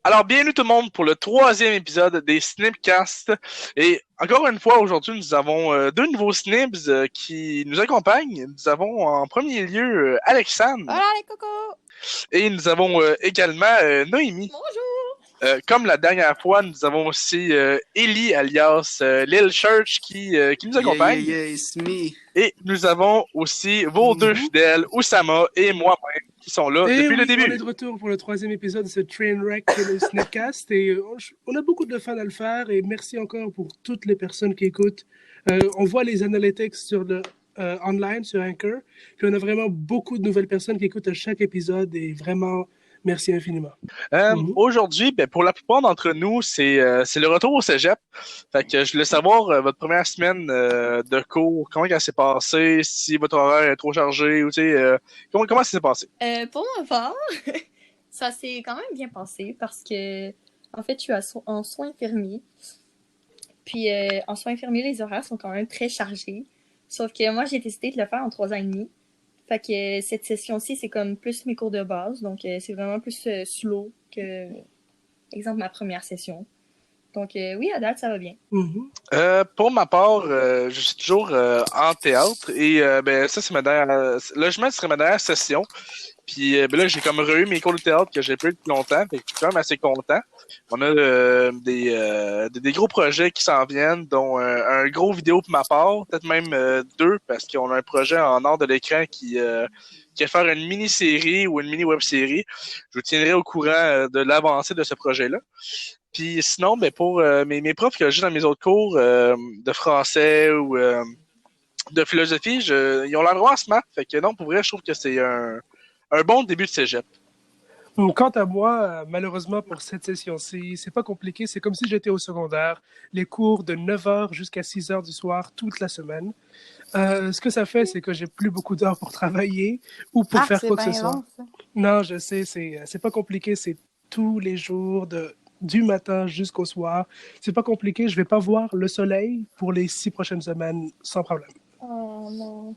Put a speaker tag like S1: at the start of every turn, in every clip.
S1: Alors, bienvenue tout le monde pour le troisième épisode des Snipcasts. Et encore une fois, aujourd'hui, nous avons deux nouveaux Snips qui nous accompagnent. Nous avons en premier lieu Alexandre
S2: Voilà les cocos!
S1: et nous avons également Noémie.
S2: Bonjour!
S1: Comme la dernière fois, nous avons aussi Ellie alias Lil Church qui nous
S3: Yeah, yeah,
S1: accompagne.
S3: yeah, it's me.
S1: Et nous avons aussi vos deux fidèles, Oussama et moi-même, qui sont là
S4: Et
S1: depuis le
S4: oui, on est
S1: début.
S4: de retour pour le troisième épisode de ce Trainwreck qui est le Snapcast. Et on a beaucoup de fun à le faire. Et merci encore pour toutes les personnes qui écoutent. On voit les analytics sur le online, sur Anchor. Puis on a vraiment beaucoup de nouvelles personnes qui écoutent à chaque épisode. Et vraiment, merci infiniment.
S1: Aujourd'hui, pour la plupart d'entre nous, c'est le retour au cégep. Fait que je voulais savoir votre première semaine de cours, comment ça s'est passé, si votre horaire est trop chargé, ou comment ça s'est passé?
S2: Pour ma part, ça s'est quand même bien passé parce que, en fait, je suis en soins infirmiers. Puis, en soins infirmiers, les horaires sont quand même très chargés. Sauf que moi, j'ai décidé de le faire en 3 ans et demi. Fait que cette session-ci, c'est comme plus mes cours de base. Donc, c'est vraiment plus slow que, exemple, ma première session. Donc, oui, à date, ça va bien.
S1: Pour ma part, je suis toujours en théâtre et ça, c'est ma dernière. Logement serait ma dernière session. Puis là, j'ai comme eu mes cours de théâtre que j'ai pas eu depuis longtemps. Fait que je suis quand même assez content. On a des gros projets qui s'en viennent, dont un gros vidéo pour ma part, peut-être même deux, parce qu'on a un projet en or de l'écran qui va faire une mini-série ou une mini-web-série. Je vous tiendrai au courant de l'avancée de ce projet-là. Puis sinon, pour mes profs que j'ai dans mes autres cours de français ou de philosophie, ils ont l'air vraiment smart. Fait que non, pour vrai, je trouve que c'est un bon début de cégep.
S4: Quant à moi, malheureusement pour cette session-ci, c'est pas compliqué. C'est comme si j'étais au secondaire. Les cours de 9h jusqu'à 6h du soir toute la semaine. Ce que ça fait, c'est que j'ai plus beaucoup d'heures pour travailler ou pour faire quoi que ce soit. Non, je sais, c'est pas compliqué. C'est tous les jours du matin jusqu'au soir. C'est pas compliqué. Je vais pas voir le soleil pour les 6 prochaines semaines sans problème.
S2: Oh non.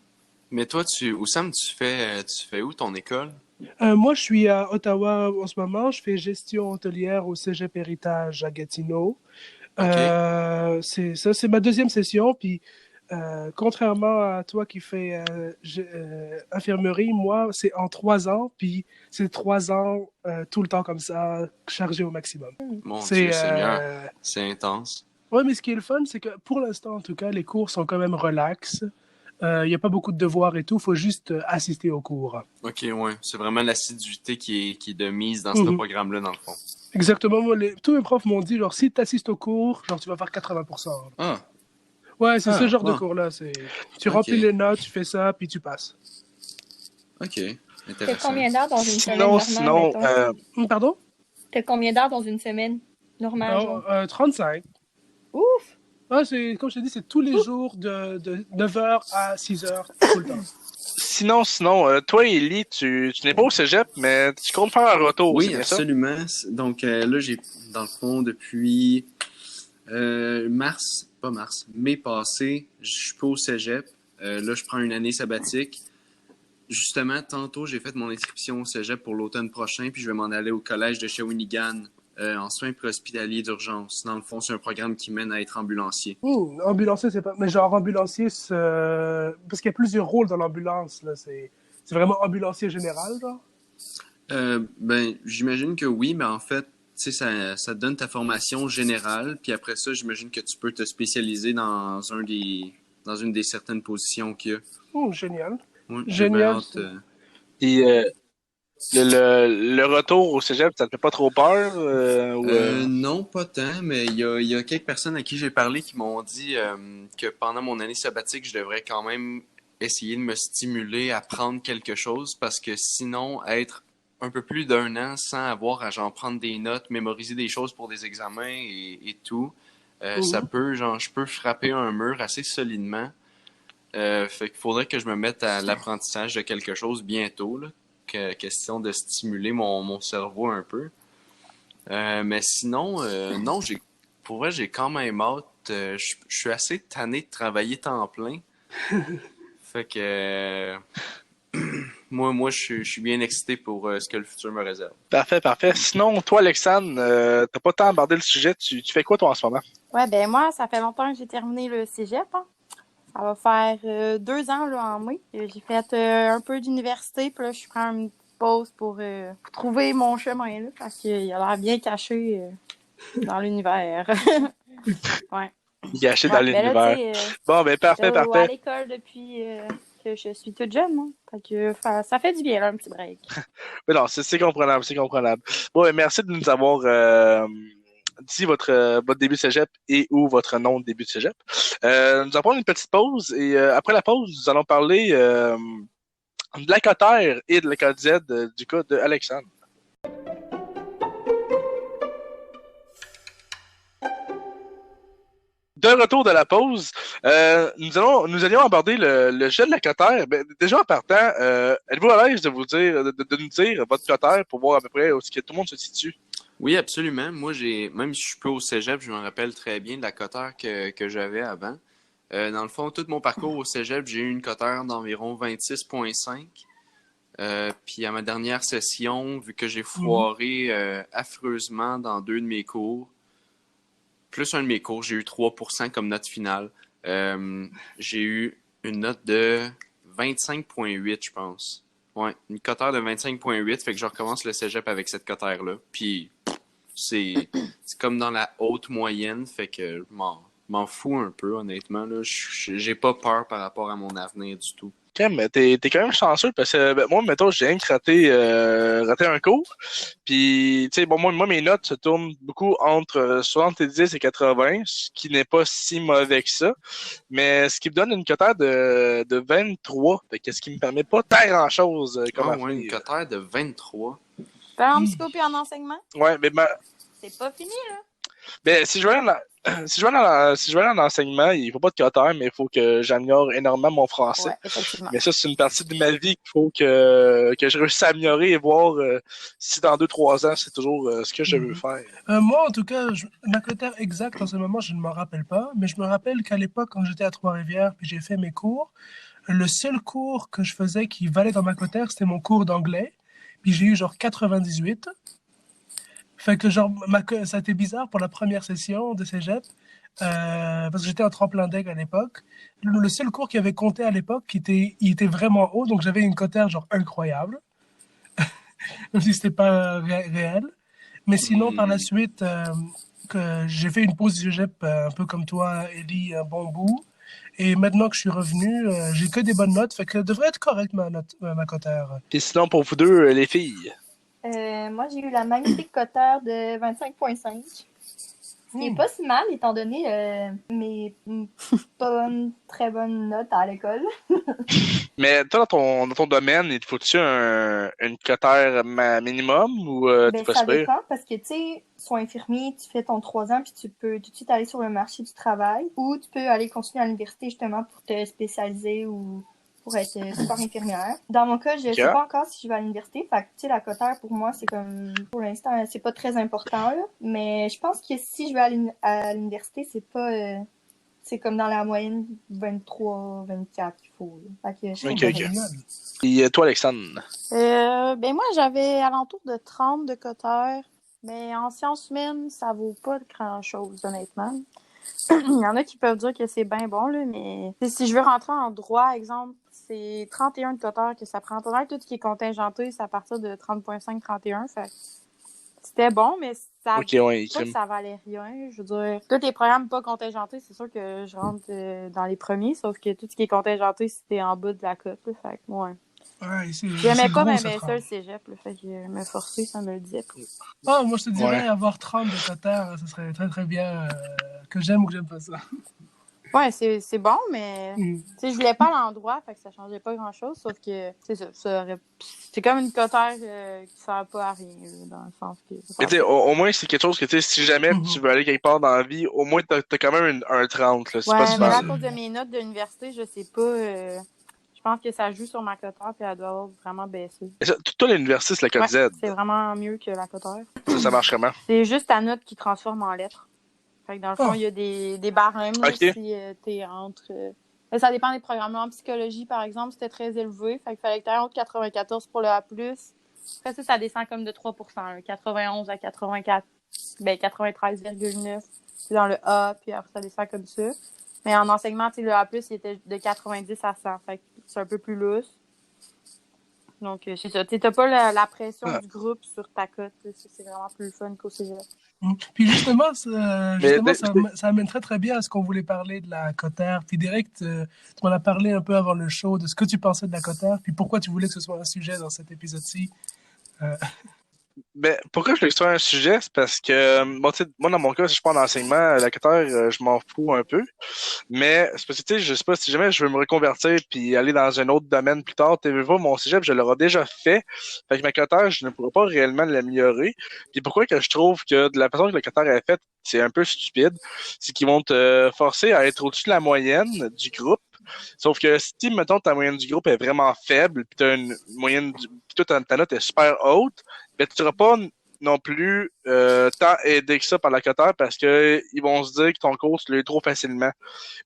S3: Mais toi, Oussam, tu fais où ton école?
S4: Moi, je suis à Ottawa en ce moment. Je fais gestion hôtelière au Cégep Héritage à Gatineau. C'est ma deuxième session. Puis, contrairement à toi qui fais infirmerie, moi, c'est en 3 ans. Puis, c'est 3 ans tout le temps comme ça, chargé au maximum.
S3: Mon Dieu, Seigneur, c'est intense.
S4: Oui, mais ce qui est le fun, c'est que pour l'instant, en tout cas, les cours sont quand même relax. Il n'y a pas beaucoup de devoirs et tout. Il faut juste assister aux cours.
S3: OK, ouais. C'est vraiment l'assiduité qui est de mise dans ce programme-là, dans le fond.
S4: Exactement. Moi, tous mes profs m'ont dit, genre, si tu assistes aux cours, genre, tu vas faire 80%.
S3: Ah.
S4: Ouais, c'est ce genre de cours-là. Tu remplis les notes, tu fais ça, puis tu passes.
S3: OK.
S2: T'as combien d'heures dans une semaine normale?
S4: Pardon?
S2: T'as combien d'heures dans une semaine normale?
S4: 35.
S2: Ouf!
S4: Ah, comme je t'ai dit, c'est tous les jours de 9h à 6h, tout le temps.
S1: Sinon, toi, Ellie, tu n'es pas au cégep, mais tu comptes faire un retour.
S3: Oui, absolument. Donc là, j'ai, dans le fond, depuis mai passé, je suis pas au cégep. Là, je prends une année sabbatique. Justement, tantôt, j'ai fait mon inscription au cégep pour l'automne prochain, puis je vais m'en aller au collège de Shawinigan en soins préhospitaliers d'urgence. Dans le fond, c'est un programme qui mène à être ambulancier.
S4: Ambulancier, c'est pas... Mais genre ambulancier, parce qu'il y a plusieurs rôles dans l'ambulance, là. C'est vraiment ambulancier général, genre?
S3: J'imagine que oui, mais en fait, tu sais, ça te donne ta formation générale, puis après ça, j'imagine que tu peux te spécialiser dans une des certaines positions qu'il y a.
S4: Génial.
S3: Ouais,
S4: génial.
S1: Puis le retour au cégep, ça te fait pas trop peur?
S3: Non, pas tant, mais il y a quelques personnes à qui j'ai parlé qui m'ont dit que pendant mon année sabbatique, je devrais quand même essayer de me stimuler à prendre quelque chose, parce que sinon, être un peu plus d'1 an sans avoir à genre prendre des notes, mémoriser des choses pour des examens et tout, ça peut, genre, je peux frapper un mur assez solidement. Fait qu'il faudrait que je me mette à l'apprentissage de quelque chose bientôt, là. Question de stimuler mon cerveau un peu. Mais sinon, non, pour vrai, j'ai quand même hâte. Je suis assez tanné de travailler temps plein. Fait que moi je suis bien excité pour ce que le futur me réserve.
S1: Parfait, parfait. Sinon, toi, Alexandre, t'as pas tant abordé le sujet. Tu fais quoi, toi, en ce moment?
S5: Ouais, ben moi, ça fait longtemps que j'ai terminé le cégep. Hein. Ça va faire 2 ans là, en mai. J'ai fait un peu d'université, puis là, je prends une petite pause pour trouver mon chemin, là, parce qu'il a l'air bien caché dans l'univers. Ouais.
S1: Gâché dans
S5: Ben
S1: l'univers.
S5: là, tu sais,
S1: Bon, ben parfait,
S5: à
S1: parfait.
S5: l'école depuis que je suis toute jeune. Hein. Fait que ça fait du bien, là, un petit break.
S1: Mais non, c'est comprenable, c'est comprenable. Bon, ben, merci de nous avoir dit votre début de cégep et ou votre nom de début de cégep. Nous allons prendre une petite pause et après la pause, nous allons parler de la Cotère et de la Code Z du cas de Alexandre. De retour de la pause, nous allions aborder le jeu de la Cotère. Ben, déjà en partant, êtes-vous à l'aise de nous dire votre Cotère pour voir à peu près où est-ce que tout le monde se situe?
S3: Oui, absolument. Moi, même si je suis plus au cégep, je me rappelle très bien de la cotère que j'avais avant. Dans le fond, tout mon parcours au cégep, j'ai eu une cotère d'environ 26,5. Puis à ma dernière session, vu que j'ai foiré affreusement dans 2 de mes cours, plus un de mes cours, j'ai eu 3% comme note finale. J'ai eu une note de 25,8, je pense. Ouais, une cotère de 25,8, fait que je recommence le cégep avec cette cotère-là. Puis c'est comme dans la haute moyenne, fait que je m'en fous un peu, honnêtement. Là. J'ai pas peur par rapport à mon avenir du tout.
S1: Okay, mais t'es quand même chanceux parce que ben, moi, mettons, j'ai rien que raté un cours. Puis, tu sais, bon, moi, mes notes se tournent beaucoup entre 70 et 80, ce qui n'est pas si mauvais que ça. Mais ce qui me donne une cotère de 23, fait que ce qui me permet pas tant grand-chose comme
S3: Ah ouais, une cotère de 23.
S5: T'es en psycho puis en enseignement?
S1: Ouais, mais
S5: C'est pas fini, là.
S1: ben, si je veux aller en enseignement, il faut pas de cotère, mais il faut que j'améliore énormément mon français.
S5: Ouais, effectivement.
S1: Mais ça, c'est une partie de ma vie qu'il faut que je réussisse à améliorer et voir si dans 2-3 ans, c'est toujours ce que je veux faire.
S4: Moi, en tout cas, ma cotère exacte en ce moment, je ne m'en rappelle pas, mais je me rappelle qu'à l'époque, quand j'étais à Trois-Rivières puis j'ai fait mes cours, le seul cours que je faisais qui valait dans ma cotère, c'était mon cours d'anglais. Puis j'ai eu genre 98. Fait que genre, ça a été bizarre pour la première session de cégep, parce que j'étais en tremplin d'aigle à l'époque. Le seul cours qui avait compté à l'époque, il était vraiment haut, donc j'avais une cotère genre incroyable, même si c'était pas réel. Mais sinon, par la suite, que j'ai fait une pause cégep un peu comme toi, Ellie, un bon bout. Et maintenant que je suis revenu, j'ai que des bonnes notes, fait que devrait être correct ma cotère.
S1: Puis sinon, pour vous deux, les filles.
S2: Moi, j'ai eu la magnifique cotère de 25,5. Ce qui est pas si mal, étant donné mes très bonnes notes à l'école.
S1: Mais toi, dans ton domaine, il te faut-tu une cotère minimum ou tu peux
S2: Ça
S1: se faire?
S2: dépend, parce que, tu sais, sois infirmier, tu fais ton 3 ans, puis tu peux tout de suite aller sur le marché du travail, ou tu peux aller continuer à l'université, justement, pour te spécialiser ou pour être super infirmière. Dans mon cas, je sais pas encore si je vais à l'université, fait que, tu sais, la cotère, pour moi, c'est comme, pour l'instant, c'est pas très important, là, mais je pense que si je vais à l'université, c'est pas... c'est comme dans la moyenne 23, 24 qu'il faut. Fait que
S1: Ok. Et toi, Alexandre?
S5: Ben moi, j'avais alentour de 30 de cotère. Mais en sciences humaines, ça vaut pas grand-chose, honnêtement. Il y en a qui peuvent dire que c'est bien bon, là, mais si je veux rentrer en droit, exemple, c'est 31 de cotère que ça prend. Pas mal tout ce qui est contingenté, c'est à partir de 30,5, 31. Fait c'était bon, mais ça pas que ça valait rien. Je veux dire, tous les programmes pas contingentés, c'est sûr que je rentre dans les premiers, sauf que tout ce qui est contingenté, c'était en bas de la cote. Là, fait que, ouais.
S4: Ouais,
S5: j'aimais pas même ça le cégep, là, fait que me forcer, ça me le disait pas.
S4: Oh, moi je te dirais avoir 30 de cotère, ce serait très très bien que j'aime ou que j'aime pas ça.
S5: Ouais, c'est bon, mais tu sais, je voulais pas l'endroit, fait que ça changeait pas grand-chose, sauf que c'est comme une cotère qui sert pas à rien, dans le sens que...
S1: Mais au moins, c'est quelque chose que, si jamais tu veux aller quelque part dans la vie, au moins, t'as quand même un 30, là, c'est pas
S5: mais à
S1: souvent.
S5: cause de mes notes de l'université, je sais pas... je pense que ça joue sur ma cotère, puis elle doit avoir vraiment baissé.
S1: Toi, l'université, c'est la cote Z.
S5: C'est vraiment mieux que la cotère.
S1: Ça marche comment?
S5: C'est juste ta note qui transforme en lettres. Fait que dans le fond, il y a des barèmes là, si t'es entre Ça dépend des programmes. En psychologie, par exemple, c'était très élevé. Fait qu'il fallait que tu aies un autre 94 pour le A+. Après ça descend comme de 3%. Là, 91 à 84. Ben, 93,9. C'est dans le A, puis après ça descend comme ça. Mais en enseignement, le A+, il était de 90 à 100. Fait que c'est un peu plus lousse. Donc, c'est ça. T'as pas la pression du groupe sur ta cote. C'est vraiment plus fun qu'au cégep.
S4: Puis justement, ça
S1: Mais-
S4: amène très très bien à ce qu'on voulait parler de la cotère. Puis direct, tu m'en as parlé un peu avant le show de ce que tu pensais de la cotère, puis pourquoi tu voulais que ce soit un sujet dans cet épisode-ci.
S1: Ben, pourquoi je voulais que ce soit un sujet? C'est parce que, bon, tu sais, moi, dans mon cas, si je suis pas en enseignement, la cotère, je m'en fous un peu. Mais, c'est parce que, tu sais, je sais pas, si jamais je veux me reconvertir puis aller dans un autre domaine plus tard, tu vois, mon cégep, je l'aurai déjà fait. Fait que ma cotère, je ne pourrais pas réellement l'améliorer. Puis pourquoi que je trouve que de la façon que la cotère est faite, c'est un peu stupide, c'est qu'ils vont te forcer à être au-dessus de la moyenne du groupe. Sauf que si, mettons, ta moyenne du groupe est vraiment faible, puis t'as une moyenne, puis toi, ta note est super haute, ben, tu seras pas non plus tant aidé que ça par la cotère parce que ils vont se dire que ton cours, tu l'as eu trop facilement.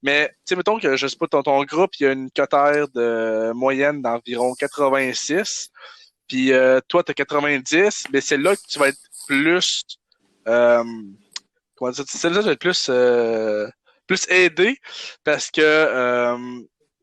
S1: Mais, tu sais, mettons que, je sais pas, ton groupe, il y a une cotère de moyenne d'environ 86, puis toi, t'as 90, mais c'est là que tu vas être plus... Euh, comment dire, celle-là, je vais être plus aidé parce que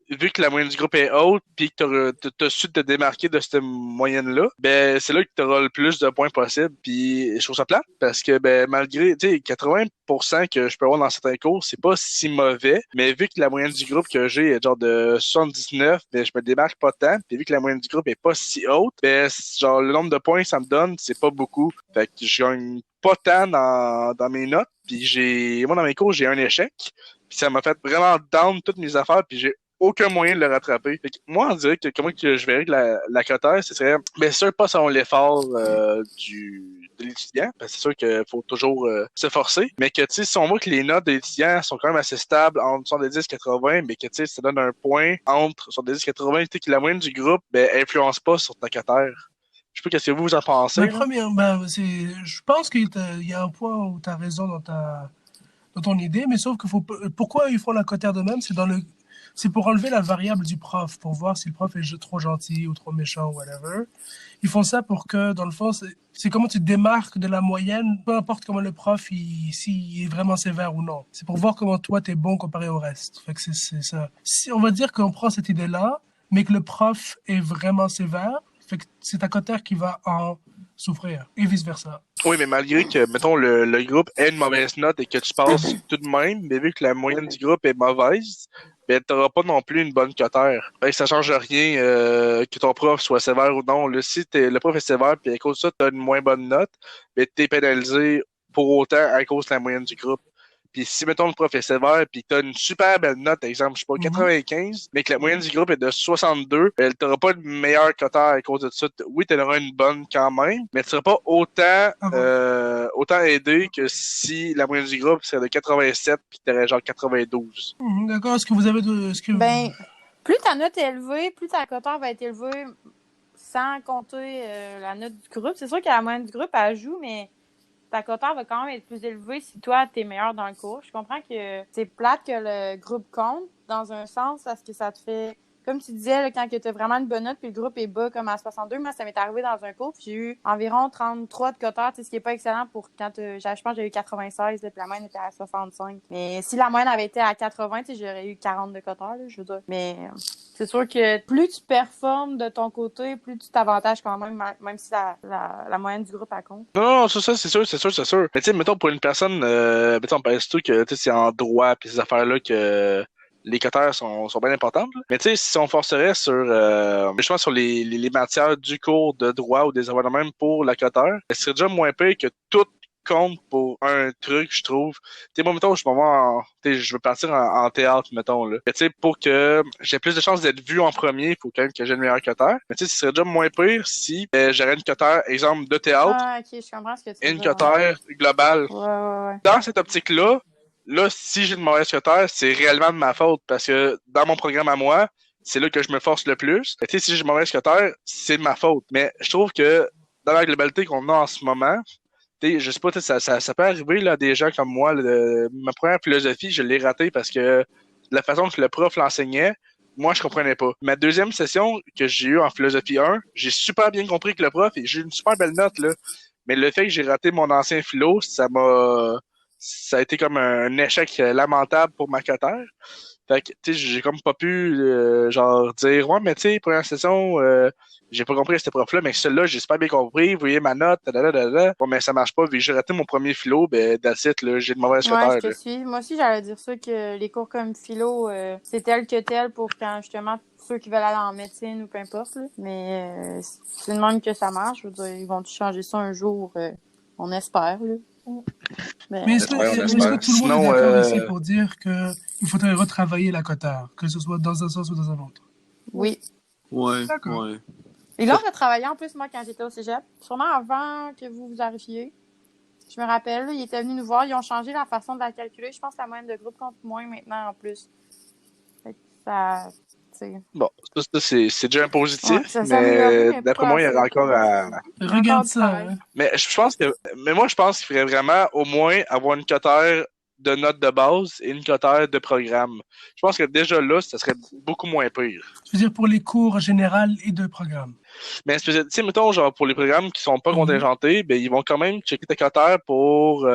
S1: vu que la moyenne du groupe est haute puis que t'as su te démarquer de cette moyenne-là, ben c'est là que tu auras le plus de points possible. Puis je trouve ça plate parce que ben malgré tu sais 80% que je peux avoir dans certains cours, c'est pas si mauvais, mais vu que la moyenne du groupe que j'ai est genre de 79, ben je me démarque pas tant. Puis vu que la moyenne du groupe est pas si haute, ben genre le nombre de points que ça me donne, c'est pas beaucoup. Fait que je gagne pas tant dans mes notes. Puis moi dans mes cours, j'ai un échec. Puis ça m'a fait vraiment down toutes mes affaires. Puis j'ai aucun moyen de le rattraper. Fait que moi, on dirait que comment que je verrais que la cotère, ce serait bien sûr pas selon l'effort de l'étudiant, parce que c'est sûr qu'il faut toujours se forcer, mais que tu sais, si on voit que les notes de l'étudiant sont quand même assez stables entre 70 et 80, mais que tu sais, ça donne un point entre 70 et 80, tu sais, que la moyenne du groupe, ben, influence pas sur ta cotère. Je sais pas qu'est-ce que vous en pensez.
S4: Ben, je pense qu'il y a un point où tu as raison dans ton idée, mais sauf que pourquoi ils font la cotère de même, c'est pour enlever la variable du prof, pour voir si le prof est trop gentil ou trop méchant ou whatever. Ils font ça pour que, dans le fond, c'est comment tu te démarques de la moyenne, peu importe comment le prof, s'il est vraiment sévère ou non. C'est pour voir comment toi, t'es bon comparé au reste. Fait que c'est ça. Si on va dire qu'on prend cette idée-là, mais que le prof est vraiment sévère, fait que c'est ta cotère qui va en souffrir, et vice-versa.
S1: Oui, mais malgré que, mettons, le groupe ait une mauvaise note et que tu passes tout de même, mais vu que la moyenne du groupe est mauvaise, ben t'auras pas non plus une bonne cotère. Fait que ça change rien que ton prof soit sévère ou non. Là, si le prof est sévère puis à cause de ça, t'as une moins bonne note, ben t'es pénalisé pour autant à cause de la moyenne du groupe. Puis si, mettons, le prof est sévère puis t'as une super belle note, exemple, je sais pas, 95, mais que la moyenne du groupe est de 62, ben t'auras pas une meilleure cotère à cause de ça. Oui, t'auras une bonne quand même, mais tu seras pas autant aidé que si la moyenne du groupe serait de 87 puis t'aurais genre 92.
S4: D'accord, est-ce que vous avez
S5: Ben, plus ta note est élevée, plus ta cotère va être élevée sans compter la note du groupe. C'est sûr que la moyenne du groupe, elle joue, mais ta cotère va quand même être plus élevée si toi, t'es meilleur dans le cours. Je comprends que c'est plate que le groupe compte, dans un sens, parce que ça te fait... Comme tu disais, là, quand tu as vraiment une bonne note, puis le groupe est bas comme à 62, moi, ça m'est arrivé dans un cours, puis j'ai eu environ 33 de cotère, ce qui est pas excellent pour quand je pense que j'ai eu 96, là, puis la moyenne était à 65. Mais si la moyenne avait été à 80, j'aurais eu 40 de cotère, là, je veux dire. Mais c'est sûr que plus tu performes de ton côté, plus tu t'avantages quand même, même si la moyenne du groupe, elle compte.
S1: Non, ça, c'est sûr. Mais tu sais, mettons, pour une personne, mettons, on pense tout que c'est en droit pis ces affaires-là que les cotères sont bien importantes. Là. Mais tu sais, si on forcerait sur justement sur les matières du cours de droit ou des affaires de même pour la cotère, ce serait déjà moins pire que tout compte pour un truc, je trouve. Tu sais, moi, mettons, je veux partir en théâtre, mettons, là. Tu sais, pour que j'ai plus de chances d'être vu en premier, il faut quand même que j'ai une meilleure cotère. Mais tu sais, ce serait déjà moins pire si j'aurais une cotère, exemple, de théâtre.
S5: Ah, ok, je comprends ce que tu veux
S1: Et une
S5: dire,
S1: cotère globale.
S5: Ouais.
S1: Dans cette optique-là, si j'ai une mauvaise cotère, c'est réellement de ma faute parce que dans mon programme à moi, c'est là que je me force le plus. Tu sais, si j'ai une mauvaise cotère, c'est de ma faute. Mais je trouve que dans la globalité qu'on a en ce moment, je sais pas, ça peut arriver là, à des gens comme moi. Ma première philosophie, je l'ai ratée parce que la façon que le prof l'enseignait, moi, je comprenais pas. Ma deuxième session que j'ai eue en philosophie 1, j'ai super bien compris que le prof, et j'ai eu une super belle note, là. Mais le fait que j'ai raté mon ancien philo, ça a été comme un échec lamentable pour ma cotère. Fait que, tu sais, j'ai comme pas pu, genre, dire, ouais, mais tu sais, première session, j'ai pas compris cette prof-là, mais celle-là, j'ai super bien compris, vous voyez ma note, da. Bon, mais ça marche pas, vu que j'ai raté mon premier philo, ben, that's it, là, j'ai de mauvaises
S5: Ouais,
S1: cotères,
S5: je te
S1: là.
S5: suis. Moi aussi, j'allais dire ça, que les cours comme philo, c'est tel que tel pour quand, justement, ceux qui veulent aller en médecine ou peu importe, là. Mais c'est de même que ça marche. Je veux dire, ils vont changer ça un jour, on espère, là.
S4: Mais est-ce
S1: Ouais, on
S4: que
S1: espère.
S4: tout le monde est
S1: Sinon,
S4: d'accord ici pour dire qu'il faudrait retravailler la cotère, que ce soit dans un sens ou dans un autre?
S5: Oui.
S3: Ouais,
S4: D'accord.
S3: ouais.
S5: Et là, on a travaillé en plus, moi, quand j'étais au cégep, sûrement avant que vous arriviez. Je me rappelle, là, ils étaient venus nous voir, ils ont changé la façon de la calculer. Je pense que la moyenne de groupe compte moins maintenant en plus. Fait que ça, tu sais.
S1: bon, ça, c'est déjà un positif,
S5: Ouais, ça s'est amélioré,
S1: mais
S5: mais
S1: d'après
S5: pas
S1: moi, il y
S5: assez.
S1: aura encore à.
S5: Il y a encore
S4: Regarde
S5: du
S4: ça.
S5: travail.
S4: Hein.
S1: Mais moi, je pense qu'il faudrait vraiment au moins avoir une cotère de notes de base et une cotère de programme. Je pense que déjà là, ça serait beaucoup moins pire.
S4: Je veux dire pour les cours général et de programme.
S1: Mais tu sais, mettons, genre, pour les programmes qui sont pas contingentés, ben, ils vont quand même checker ta cotère pour,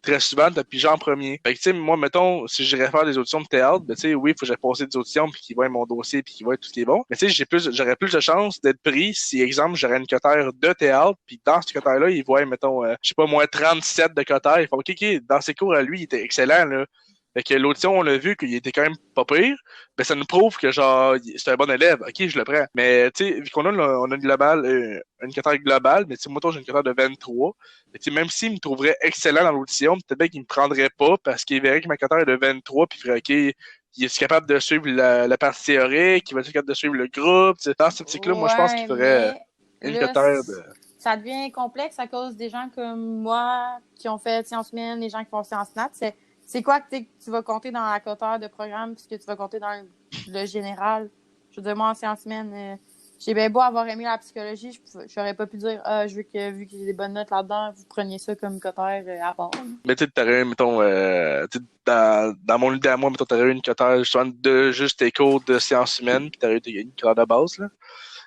S1: très souvent, te piger en premier. Fait que, tu sais, moi, mettons, si j'irais faire des auditions de théâtre, ben, tu sais, oui, il faut que j'aille passer des auditions puis qu'ils voient mon dossier puis qu'ils voient tout ce qui est bon. Mais, tu sais, j'aurais plus de chances d'être pris si, exemple, j'aurais une cotère de théâtre puis dans cette cotère-là, ils voient, mettons, je sais pas, moi, 37 de cotère. Ils font, OK, dans ses cours à lui, il était excellent, là. Fait que l'audition, on l'a vu qu'il était quand même pas pire. Ben, ça nous prouve que, genre, c'est un bon élève. OK, je le prends. Mais, tu sais, vu qu'on on a une globale, une cotère globale, mais, tu sais, moi, j'ai une cotère de 23. Mais, tu sais, même s'il me trouverait excellent dans l'audition, peut-être bien qu'il me prendrait pas parce qu'il verrait que ma cotère est de 23 puis il ferait, OK, il est capable de suivre la partie théorique, il va être capable de suivre le groupe. T'sais. Dans cette cycle-là, moi, je pense qu'il ferait une cotère de.
S5: Ça devient complexe à cause des gens comme moi qui ont fait sciences humaines, les gens qui font sciences nat. C'est quoi que tu vas compter dans la cotère de programme puisque tu vas compter dans le général? Je veux dire, moi, en sciences humaines, j'ai bien beau avoir aimé la psychologie, j'aurais pas pu dire, je veux que, vu que j'ai des bonnes notes là-dedans, vous preniez ça comme cotère à part.
S1: Mais tu sais, t'aurais, mettons, dans mon idée à moi, mettons, t'aurais eu une cotère justement de juste tes cours de sciences humaines, puis t'aurais eu une cotère de base, là.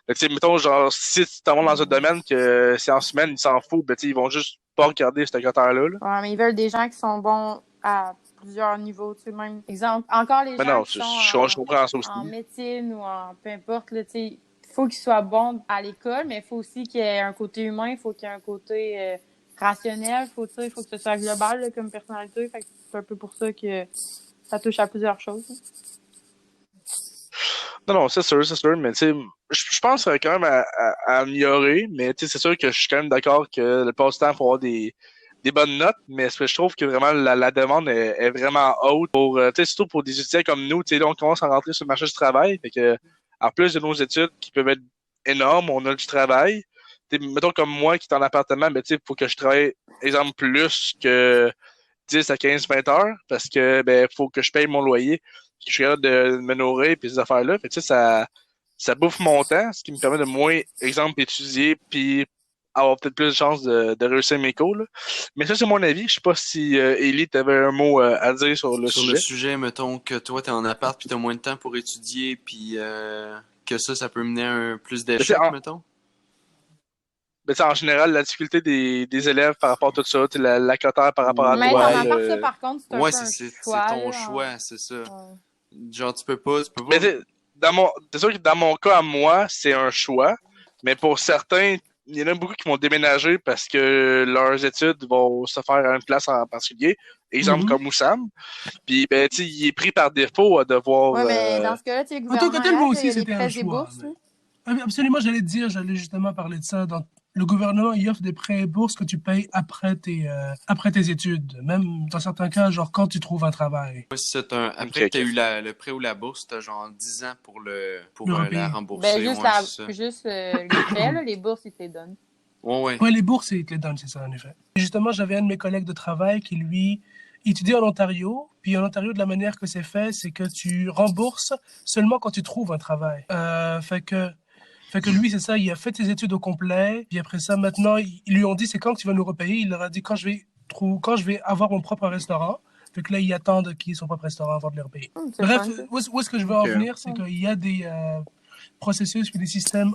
S1: Mais tu sais, mettons, genre, si tu t'en vas dans un domaine que sciences humaines, ils s'en foutent, ben tu sais, ils vont juste pas regarder cette cotère-là, là.
S5: Ouais, mais ils veulent des gens qui sont bons à plusieurs niveaux, tu sais, même. Exemple, encore les
S1: Mais
S5: gens
S1: non,
S5: qui sont
S1: je comprends ça aussi.
S5: en médecine ou en peu importe, là, tu sais, il faut qu'ils soient bons à l'école, mais il faut aussi qu'il y ait un côté humain, il faut qu'il y ait un côté rationnel, il faut que ce soit global là, comme personnalité. Fait que c'est un peu pour ça que ça touche à plusieurs choses.
S1: Non, c'est sûr, mais tu sais, je pense qu'il y aurait quand même à améliorer, mais tu sais, c'est sûr que je suis quand même d'accord que le passe-temps, il faut avoir des bonnes notes, mais je trouve que vraiment la demande est vraiment haute pour, tu sais, surtout pour des étudiants comme nous, tu sais, là, on commence à rentrer sur le marché du travail, fait que, en plus de nos études qui peuvent être énormes, on a du travail. Tu sais, mettons comme moi qui est en appartement, ben, tu sais, il faut que je travaille, exemple, plus que 10 à 15, 20 heures, parce que, ben, faut que je paye mon loyer, que je suis capable de me nourrir, puis ces affaires-là. Fait que, tu sais, ça bouffe mon temps, ce qui me permet de moins, exemple, étudier, puis avoir peut-être plus de chances de réussir mes cours. Là. Mais ça, c'est mon avis. Je sais pas si Élie, t'avais un mot à dire sur le sujet.
S3: Sur le sujet, mettons que toi, t'es en appart puis t'as moins de temps pour étudier puis que ça peut mener à un plus d'échecs, mettons?
S1: Ben, en général, la difficulté des élèves par rapport à tout ça, la cotère par rapport à
S5: mais
S1: toi.
S5: Mais en appart, ça, par contre, c'est un peu un choix.
S3: C'est ton choix, c'est ça. Ouais. Genre, tu peux pas...
S1: Mais c'est sûr que dans mon cas à moi, c'est un choix. Mais pour certains, il y en a beaucoup qui vont déménager parce que leurs études vont se faire à une place en particulier. Exemple comme Oussam. Puis, ben, tu sais, il est pris par défaut à devoir...
S5: Oui, mais dans ce cas-là, tu sais, le gouvernement,
S4: moi aussi, c'était un choix. Absolument, j'allais justement parler de ça. Le gouvernement, il offre des prêts et bourses que tu payes après tes études. Même dans certains cas, genre quand tu trouves un travail.
S3: Oui, c'est après que tu as eu le prêt ou la bourse, tu as genre 10 ans pour la rembourser.
S5: Ben, juste les prêts, là, les bourses, ils te les donnent.
S3: Oui,
S4: les bourses, ils te les donnent, c'est ça, en effet. Et justement, j'avais un de mes collègues de travail qui, lui, étudie en Ontario. Puis en Ontario, de la manière que c'est fait, c'est que tu rembourses seulement quand tu trouves un travail. Fait que lui, c'est ça, il a fait ses études au complet. Puis après ça, maintenant, ils lui ont dit, c'est quand que tu vas nous repayer? Il leur a dit, quand je vais avoir mon propre restaurant, Fait que là, ils attendent qu'ils sont pas restaurant avant de leur payer.
S5: C'est
S4: Bref,
S5: fun, ça.
S4: où est-ce que je veux en
S1: Ok.
S4: venir, c'est qu'il y a des processus puis des systèmes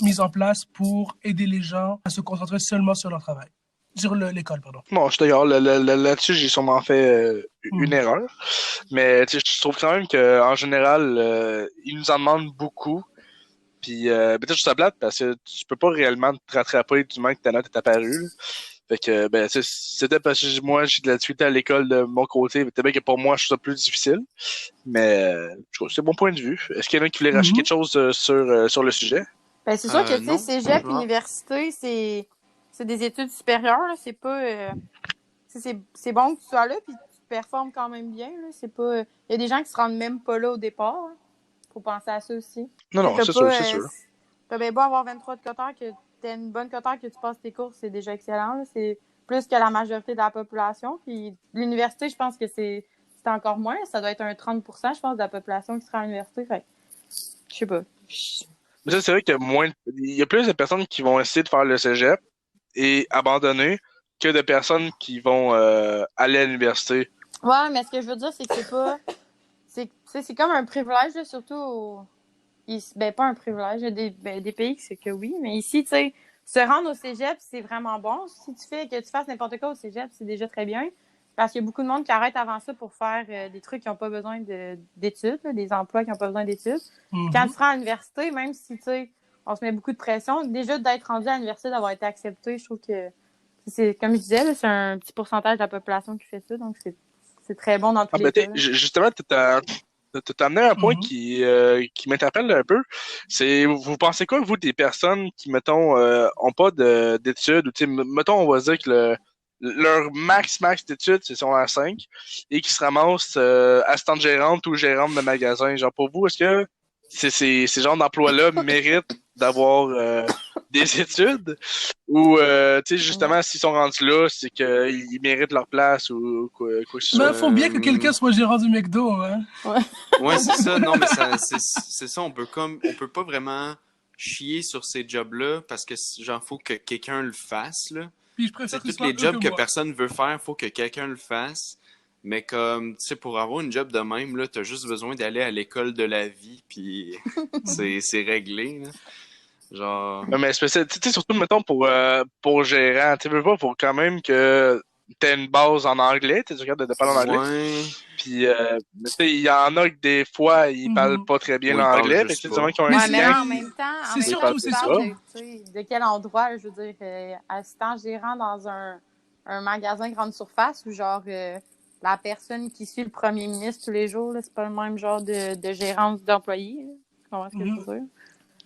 S4: mis en place pour aider les gens à se concentrer seulement sur leur travail. Sur l'école, pardon.
S1: Bon, je suis d'accord. Là-dessus, j'ai sûrement fait une
S4: Mhm.
S1: erreur. Mais tu sais, je trouve quand même qu'en général, ils nous en demandent beaucoup. Puis peut-être je trouve ça plate parce que tu peux pas réellement te rattraper du moment que ta note est apparue. Là. Fait que ben tu sais, c'était parce que moi j'ai de la difficulté à l'école de mon côté. Peut-être bien que pour moi je trouve ça plus difficile. Mais je trouve que c'est mon point de vue. Est-ce qu'il y en a qui voulait racheter
S4: Mhm.
S1: quelque chose sur le sujet?
S5: Ben, c'est sûr que, tu sais,
S3: Non.
S5: cégep,
S3: Ouais.
S5: université, c'est des études supérieures, là. C'est pas... c'est bon que tu sois là, puis tu performes quand même bien, là. C'est pas... Il y a des gens qui se rendent même pas là au départ, hein. Faut penser à ça aussi.
S1: Non, non,
S5: T'as
S1: c'est
S5: pas,
S1: sûr, c'est sûr.
S5: T'as bien beau avoir 23 de cotère, que t'aies une bonne cotère, que tu passes tes cours, c'est déjà excellent, là. C'est plus que la majorité de la population. Puis l'université, je pense que c'est encore moins. Ça doit être un 30%, je pense, de la population qui sera à l'université. Fait je sais pas.
S1: Mais ça, c'est vrai qu'il y a il y a plus de personnes qui vont essayer de faire le cégep et abandonner que de personnes qui vont aller à l'université.
S5: Ouais, mais ce que je veux dire, c'est que c'est pas... C'est comme un privilège, là, surtout ben, pas un privilège. Il y a des pays que c'est que oui, mais ici, tu sais, se rendre au cégep, c'est vraiment bon. Si tu fais que tu fasses n'importe quoi au cégep, c'est déjà très bien. Parce qu'il y a beaucoup de monde qui arrête avant ça pour faire des trucs qui n'ont pas besoin d'études, là, des emplois qui n'ont pas besoin d'études.
S4: Mhm.
S5: Quand tu seras à l'université, même si, tu sais, on se met beaucoup de pression, déjà d'être rendu à l'université, d'avoir été accepté, je trouve que c'est, comme je disais, là, c'est un petit pourcentage de la population qui fait ça, donc c'est très bon dans tous
S1: Ah,
S5: les
S1: ben,
S5: cas. Là.
S1: justement, t'as amené un point
S4: Mhm.
S1: qui m'interpelle un peu. C'est, vous pensez quoi, vous, des personnes qui, mettons, ont pas d'études, ou, tu sais, mettons, on va dire que leur max d'études, c'est sur la 5 et qui se ramassent assistante gérante ou gérante de magasin. Genre, pour vous, est-ce que ces genres d'emplois-là méritent d'avoir des études ou, tu sais, justement, s'ils sont rendus là, c'est qu'ils méritent leur place ou quoi que ce soit?
S4: Ben, faut bien que quelqu'un soit gérant du McDo, hein.
S3: Ouais, c'est ça. Non, mais c'est ça. On peut pas vraiment chier sur ces jobs-là parce que, genre, faut que quelqu'un le fasse, là.
S4: Puis je
S3: Tu sais,
S4: préfère que ce
S3: tous
S4: soit
S3: les
S4: eux
S3: jobs
S4: que
S3: que
S4: moi.
S3: personne veut faire, faut que quelqu'un le fasse. Mais comme, tu sais, pour avoir une job de même, là, t'as juste besoin d'aller à l'école de la vie, puis c'est réglé, là. Genre,
S1: Ouais, mais tu sais, surtout, mettons, pour gérant, tu veux pas, pour quand même que t'aies une base en anglais, tu regardes de parler en anglais.
S3: ouais,
S1: Puis, tu sais, il y en a que des fois, ils parlent
S4: Mhm.
S1: pas très bien
S3: ou ils parlent
S1: l'anglais. Fait que,
S3: juste
S1: tu sais, des gens
S3: pas.
S1: qui ont un
S4: Mais
S5: Ouais, mais
S1: client
S5: là,
S4: c'est
S1: qui
S5: même
S1: parle
S5: temps,
S4: surtout,
S5: tu
S1: pas
S4: c'est
S5: parles
S1: ça.
S5: de, tu sais, de quel endroit, je veux dire, assistant gérant dans un magasin grande surface ou genre la personne qui suit le premier ministre tous les jours, là, c'est pas le même genre de gérance d'employés. Là. Tu comprends ce que je veux dire?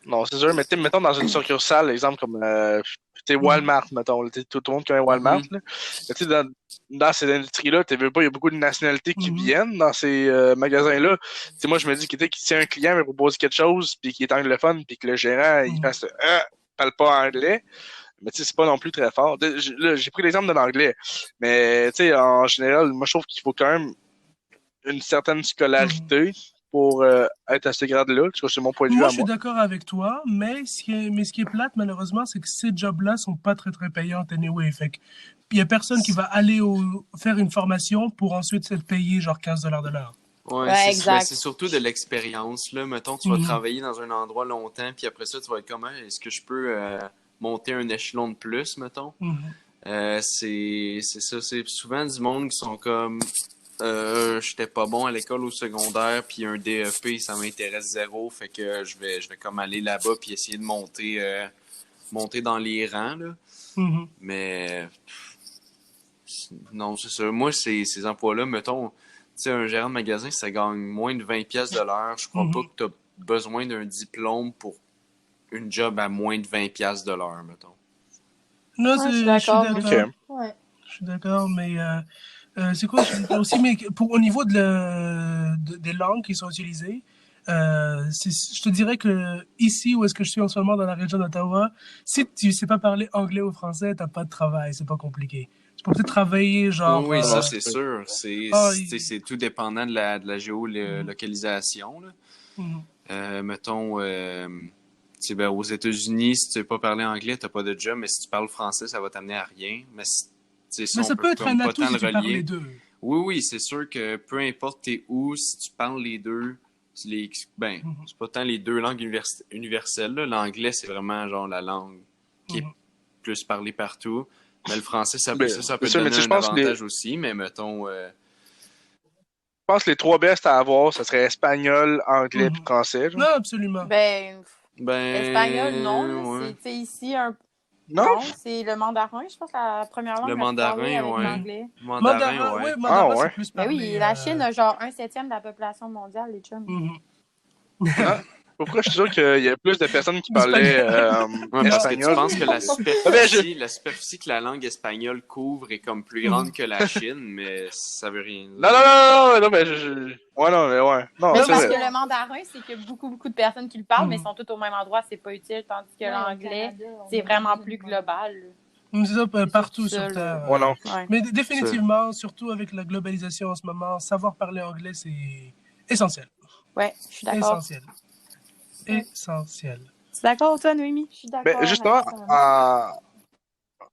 S1: Non, c'est sûr, mais tu sais, mettons dans une succursale, exemple comme tu sais, Walmart, mettons, là, tu sais, tout le monde connaît Walmart.
S3: Mhm.
S1: Là. Mais tu sais, dans ces industries-là, tu veux pas, il y a beaucoup de nationalités qui
S4: Mhm.
S1: viennent dans ces magasins-là. Tu sais, moi, je me dis que si un client me propose quelque chose, puis qu'il est anglophone, puis que le gérant, il fasse parle pas anglais, mais tu sais, c'est pas non plus très fort. Là, j'ai pris l'exemple de l'anglais, mais tu sais, en général, moi, je trouve qu'il faut quand même une certaine scolarité pour être à ce grade-là. Tu vois, c'est mon point de vue
S4: Moi,
S1: à
S4: je suis
S1: moi.
S4: d'accord avec toi, mais ce qui est plate, malheureusement, c'est que ces jobs-là sont pas très, très payants anyway. Fait que, il y a personne qui va aller faire une formation pour ensuite se payer genre 15 $ de l'heure.
S3: Ouais,
S5: Ouais,
S3: ben,
S5: exact.
S3: c'est surtout de l'expérience, là. Mettons, tu vas
S4: Mhm.
S3: travailler dans un endroit longtemps, puis après ça, tu vas être comme, Hey, est-ce que je peux monter un échelon de plus, mettons?
S4: Mhm.
S3: C'est ça, c'est souvent du monde qui sont comme, j'étais pas bon à l'école au secondaire, puis un DEP, ça m'intéresse zéro, fait que je vais comme aller là-bas, puis essayer de monter dans les rangs, là.
S4: Mhm.
S3: Mais, non, c'est ça. Moi, ces emplois-là, mettons, tu sais, un gérant de magasin, ça gagne moins de 20 pièces de l'heure. Je crois pas
S4: Mhm.
S3: que tu as besoin d'un diplôme pour une job à moins de 20 pièces de l'heure, mettons.
S4: Non,
S5: Ouais, je suis
S4: je suis
S5: d'accord.
S1: OK.
S4: d'accord.
S5: Ouais.
S4: Je suis d'accord, mais c'est quoi? Je veux dire aussi, mais au niveau des langues qui sont utilisées, je te dirais que ici, où est-ce que je suis en ce moment dans la région d'Ottawa, si tu sais pas parler anglais ou français, t'as pas de travail, c'est pas compliqué. Tu peux peut-être travailler
S3: Oui,
S4: genre.
S3: oui, ça,
S1: Non,
S3: c'est
S1: c'est
S3: sûr.
S4: Ah,
S3: C'est tout dépendant de la
S4: Mhm.
S3: géolocalisation, là.
S4: Mhm.
S3: Mettons, tu sais, ben, aux États-Unis, si tu sais pas parler anglais, t'as pas de job, mais si tu parles français, ça va t'amener à rien. Mais tu sais, ça,
S4: Mais
S3: on
S4: ça
S3: peut
S4: peut être
S3: comme
S4: un
S3: pas
S4: atout
S3: tant
S4: si
S3: le
S4: tu parles les
S3: relier.
S4: deux.
S3: Oui, c'est sûr que peu importe t'es où, si tu parles les deux, c'est pas tant les deux langues universelles, là. L'anglais, c'est vraiment genre la langue qui est plus parlée partout. Mais le français, ça peut
S1: C'est
S3: te
S1: sûr, mais
S3: donner
S1: tu sais,
S3: un
S1: je pense que
S3: avantage aussi, mais mettons...
S1: je pense que les trois bestes à avoir, ce serait espagnol, anglais puis français.
S4: Non, absolument.
S5: Ben, espagnol, non. Là,
S3: ouais.
S5: c'est ici
S1: Non?
S5: Non, c'est le mandarin, je pense, la première langue
S3: Le
S5: la plus parlée
S3: mandarin,
S5: avec
S3: ouais.
S5: l'anglais.
S3: Mandarin, ouais.
S4: Mandarin,
S1: Ah, ouais.
S4: c'est plus
S5: Mais
S4: parlé.
S5: oui, la Chine a genre 1/7 de la population mondiale, les chums.
S1: Ah, pourquoi je suis sûr qu'il y a plus de personnes qui parlaient
S3: Ouais, parce que tu
S1: espagnol?
S3: penses que la
S1: Ah, ben,
S3: superficie que la langue espagnole couvre est comme plus grande que la Chine, mais ça veut rien dire.
S1: Non, mais ouais, non, mais ouais. Non,
S5: Mais
S1: c'est
S5: c'est parce
S1: vrai.
S5: que le mandarin, c'est qu'il y a beaucoup de personnes qui le parlent, mais ils sont tous au même endroit, c'est pas utile, tandis que l'anglais, c'est vraiment plus global.
S4: C'est ça, partout
S5: C'est
S4: sur
S5: ça,
S4: Terre.
S1: Ouais, non.
S5: Ouais.
S4: Mais définitivement, surtout avec la globalisation en ce moment, savoir parler anglais, c'est essentiel.
S5: Ouais, je suis d'accord.
S4: Essentiel.
S5: Tu es d'accord, toi, Noémie? Je suis d'accord.
S1: Ben, justement,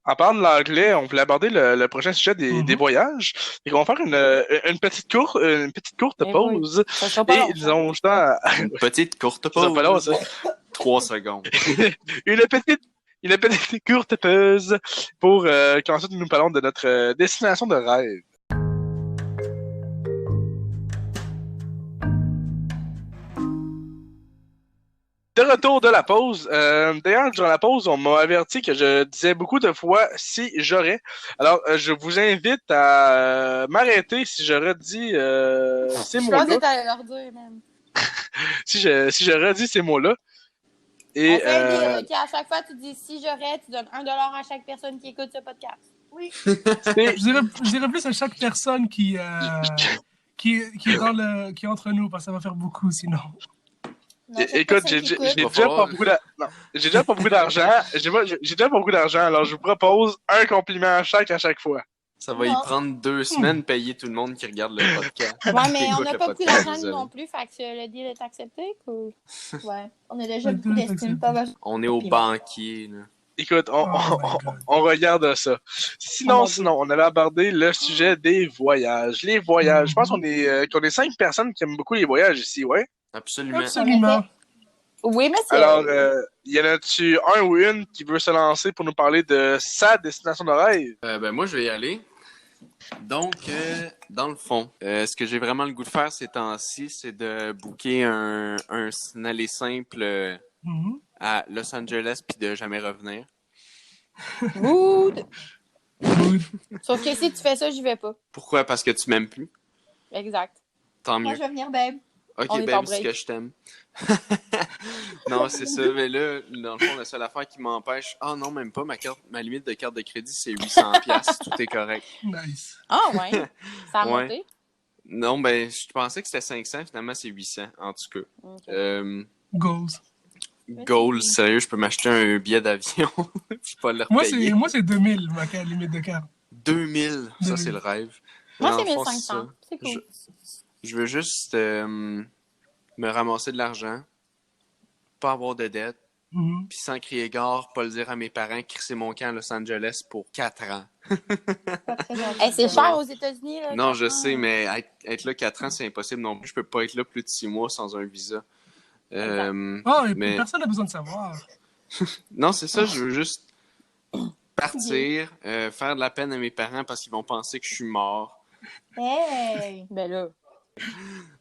S1: en parlant de l'anglais, on voulait aborder le prochain sujet des voyages. Et on va faire une petite courte
S5: Eh
S1: pause.
S5: Ça sera pas long,
S1: Et disons, justement,
S3: Une petite courte
S1: ça sera pas long,
S3: pause.
S1: ça.
S3: 3 secondes.
S1: une petite courte pause pour qu'ensuite nous parlons de notre destination de rêve. De retour de la pause. D'ailleurs, durant la pause, on m'a averti que je disais beaucoup de fois si j'aurais. Alors, je vous invite à m'arrêter si je redis ces
S5: Je
S1: mots-là.
S5: pensais que t'allais leur dire, même.
S1: Si je redis ces mots-là. Et,
S5: On fait un deal, OK? À chaque fois, tu dis si j'aurais, tu donnes $1 à chaque personne qui écoute ce podcast. Oui.
S4: Je dirais plus à chaque personne qui est entre nous, parce que ça va faire beaucoup sinon.
S5: Non,
S1: écoute, j'ai déjà pas beaucoup d'argent. J'ai déjà pas beaucoup d'argent, alors je vous propose un compliment à chaque fois.
S3: Ça va y prendre 2 semaines payer tout le monde qui regarde le podcast.
S5: Ouais, mais on
S3: Écoute
S5: n'a
S3: le
S5: pas beaucoup
S3: podcast,
S5: d'argent, nous
S3: désolé.
S5: non plus, fait que le deal est accepté, cool.
S2: Ouais, on a déjà beaucoup d'estime, pas vache.
S3: On est au banquier, là.
S1: Écoute,
S4: Oh my God.
S1: on regarde ça. Sinon, on avait abordé le sujet des voyages. Les voyages. Je pense qu'on est 5 personnes qui aiment beaucoup les voyages ici, ouais?
S3: Absolument.
S4: Absolument.
S5: Oui, monsieur.
S1: Alors, y en a-tu un ou une qui veut se lancer pour nous parler de sa destination de rêve?
S3: Ben moi, je vais y aller. Donc, dans le fond, ce que j'ai vraiment le goût de faire ces temps-ci, c'est de booker un aller simple à Los Angeles puis de jamais revenir.
S5: Good.
S4: Good.
S5: Sauf que si tu fais ça, j'y vais pas.
S3: Pourquoi? Parce que tu m'aimes plus?
S5: Exact.
S3: Tant
S2: Moi,
S3: mieux.
S2: je vais venir, babe.
S3: Ok,
S5: On est en
S3: babe, c'est
S5: break.
S3: que je t'aime. Non, c'est ça. Mais là, dans le fond, la seule affaire qui m'empêche... Ah non, même pas. Ma limite de carte de crédit, c'est 800$. Tout est correct.
S4: Nice.
S5: Ah, ouais. Ça a
S3: Ouais.
S5: monté.
S3: Non, ben, je pensais que c'était 500. Finalement, c'est 800, en tout cas.
S5: Ok.
S4: Goals.
S3: Goal, sérieux, je peux m'acheter un billet d'avion. Je peux pas le repayer.
S4: Moi, c'est 2000, ma limite de carte.
S3: 2000, ça, c'est le rêve.
S5: Moi,
S3: Dans
S5: c'est
S3: le fond,
S5: 1500. C'est cool.
S3: Je veux juste me ramasser de l'argent, pas avoir de dette, puis sans crier gare, pas le dire à mes parents, crisser mon camp à Los Angeles pour 4 ans.
S2: Pas très gentil.
S5: Hey, c'est cher aux États-Unis, là.
S3: Non, je
S5: 4 ans.
S3: sais, mais être là 4 ans, c'est impossible non plus. Je peux pas être là plus de 6 mois sans un visa.
S4: Oh, et
S3: mais...
S4: personne n'a besoin de savoir.
S3: Non, c'est ça, je veux juste partir, faire de la peine à mes parents parce qu'ils vont penser que je suis mort.
S2: Hey!
S5: Ben là.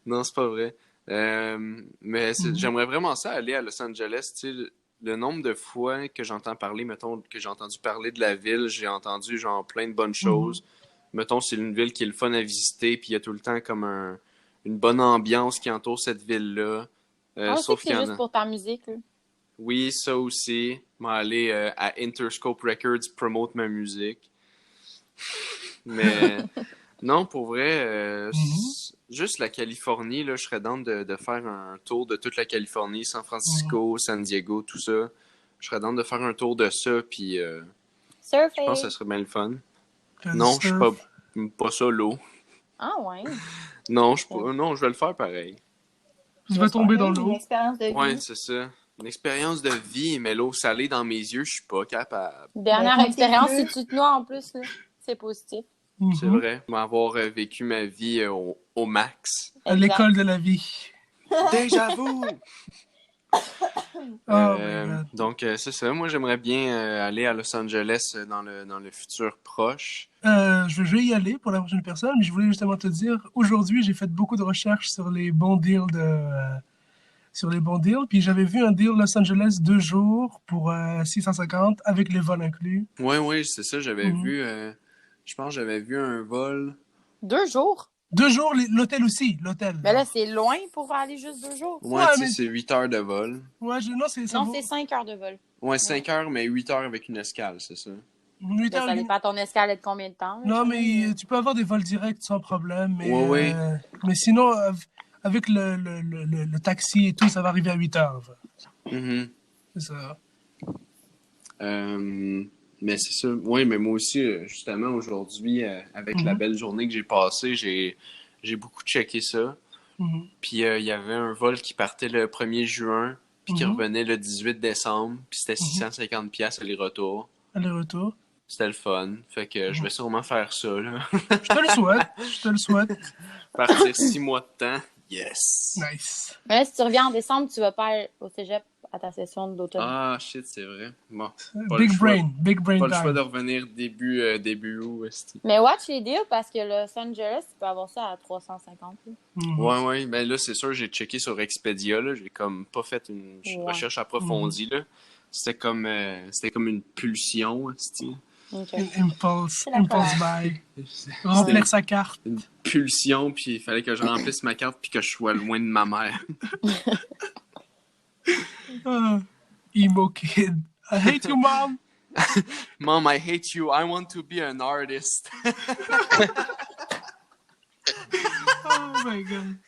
S3: Non, c'est pas vrai. Mais j'aimerais vraiment ça aller à Los Angeles. Tu sais, le nombre de fois que j'entends parler, mettons, que j'ai entendu parler de la ville, j'ai entendu genre plein de bonnes choses. Mettons, c'est une ville qui est le fun à visiter, puis il y a tout le temps comme une bonne ambiance qui entoure cette ville-là.
S5: Sauf que c'est juste pour ta musique, là.
S3: Oui, ça aussi. M'aller à Interscope Records promote ma musique. Mais non, pour vrai, juste la Californie, là, je serais down de faire un tour de toute la Californie, San Francisco, San Diego, tout ça. Je serais down de faire un tour de ça, puis je pense que ça serait bien le fun. Non, je suis pas ça, l'eau.
S5: Ah ouais.
S3: Non, je vais le faire pareil.
S4: Je vais tomber dans
S2: Une
S4: l'eau.
S2: expérience de vie.
S3: Ouais, c'est ça. Une expérience de vie, mais l'eau salée dans mes yeux, je suis pas capable.
S5: Dernière
S2: Ben,
S5: expérience,
S2: c'est
S5: si tu te noies en plus, là, c'est positif.
S3: C'est vrai. M'avoir vécu ma vie au max.
S4: À l'école de la vie.
S3: Déjà vous!
S4: Oh my God.
S3: Donc, c'est ça. Moi, j'aimerais bien aller à Los Angeles dans le futur proche.
S4: Je vais y aller pour la prochaine personne, mais je voulais justement te dire, aujourd'hui, j'ai fait beaucoup de recherches sur les bons deals puis j'avais vu un deal Los Angeles 2 jours pour 650 avec les vols inclus.
S3: Oui, c'est ça. J'avais vu, je pense que j'avais vu un vol.
S5: 2 jours?
S4: 2 jours, l'hôtel aussi, l'hôtel.
S5: Mais là, c'est loin pour aller juste 2 jours.
S3: Ouais, tu sais, c'est 8 heures de vol.
S4: Ouais, non, c'est ça.
S5: Non, c'est 5 heures de vol.
S3: Ouais, 5 heures, mais 8 heures avec une escale, c'est ça.
S4: 8 heures,
S5: Ça dépend ton escale de combien de temps.
S4: non, mais tu peux avoir des vols directs sans problème. Mais,
S3: Ouais.
S4: mais sinon, avec le taxi et tout, ça va arriver à 8 heures.
S3: Mhm.
S4: C'est ça.
S3: Mais c'est ça. Oui, mais moi aussi, justement, aujourd'hui, avec la belle journée que j'ai passée, j'ai beaucoup checké ça. Puis il y avait un vol qui partait le 1er juin, puis qui revenait le 18 décembre, puis c'était 650$ aller-retour.
S4: Aller-retour.
S3: C'était le fun. Fait que je vais sûrement faire ça, là.
S4: Je te le souhaite. Je te le souhaite.
S3: Partir 6 mois de temps. Yes!
S4: Nice.
S5: Mais là, si tu reviens en décembre, tu vas pas au cégep à ta session d'automne.
S3: Ah, shit, c'est vrai. Bon.
S4: Big brain
S3: Pas le choix
S4: time.
S3: de revenir début août, esti.
S5: Mais watch les deals parce que Los Angeles, tu peux avoir ça à 350.
S3: Ouais. Ben là, c'est sûr, j'ai checké sur Expedia, là. J'ai comme pas fait une recherche approfondie, là. C'était comme une pulsion, esti.
S5: Okay.
S4: Impulse buy. Remplir sa carte.
S3: Une pulsion, puis il fallait que je remplisse ma carte puis que je sois loin de ma mère.
S4: Emo kid. I hate you, mom.
S3: Mom, I hate you. I want to be an artist.
S4: Oh my God.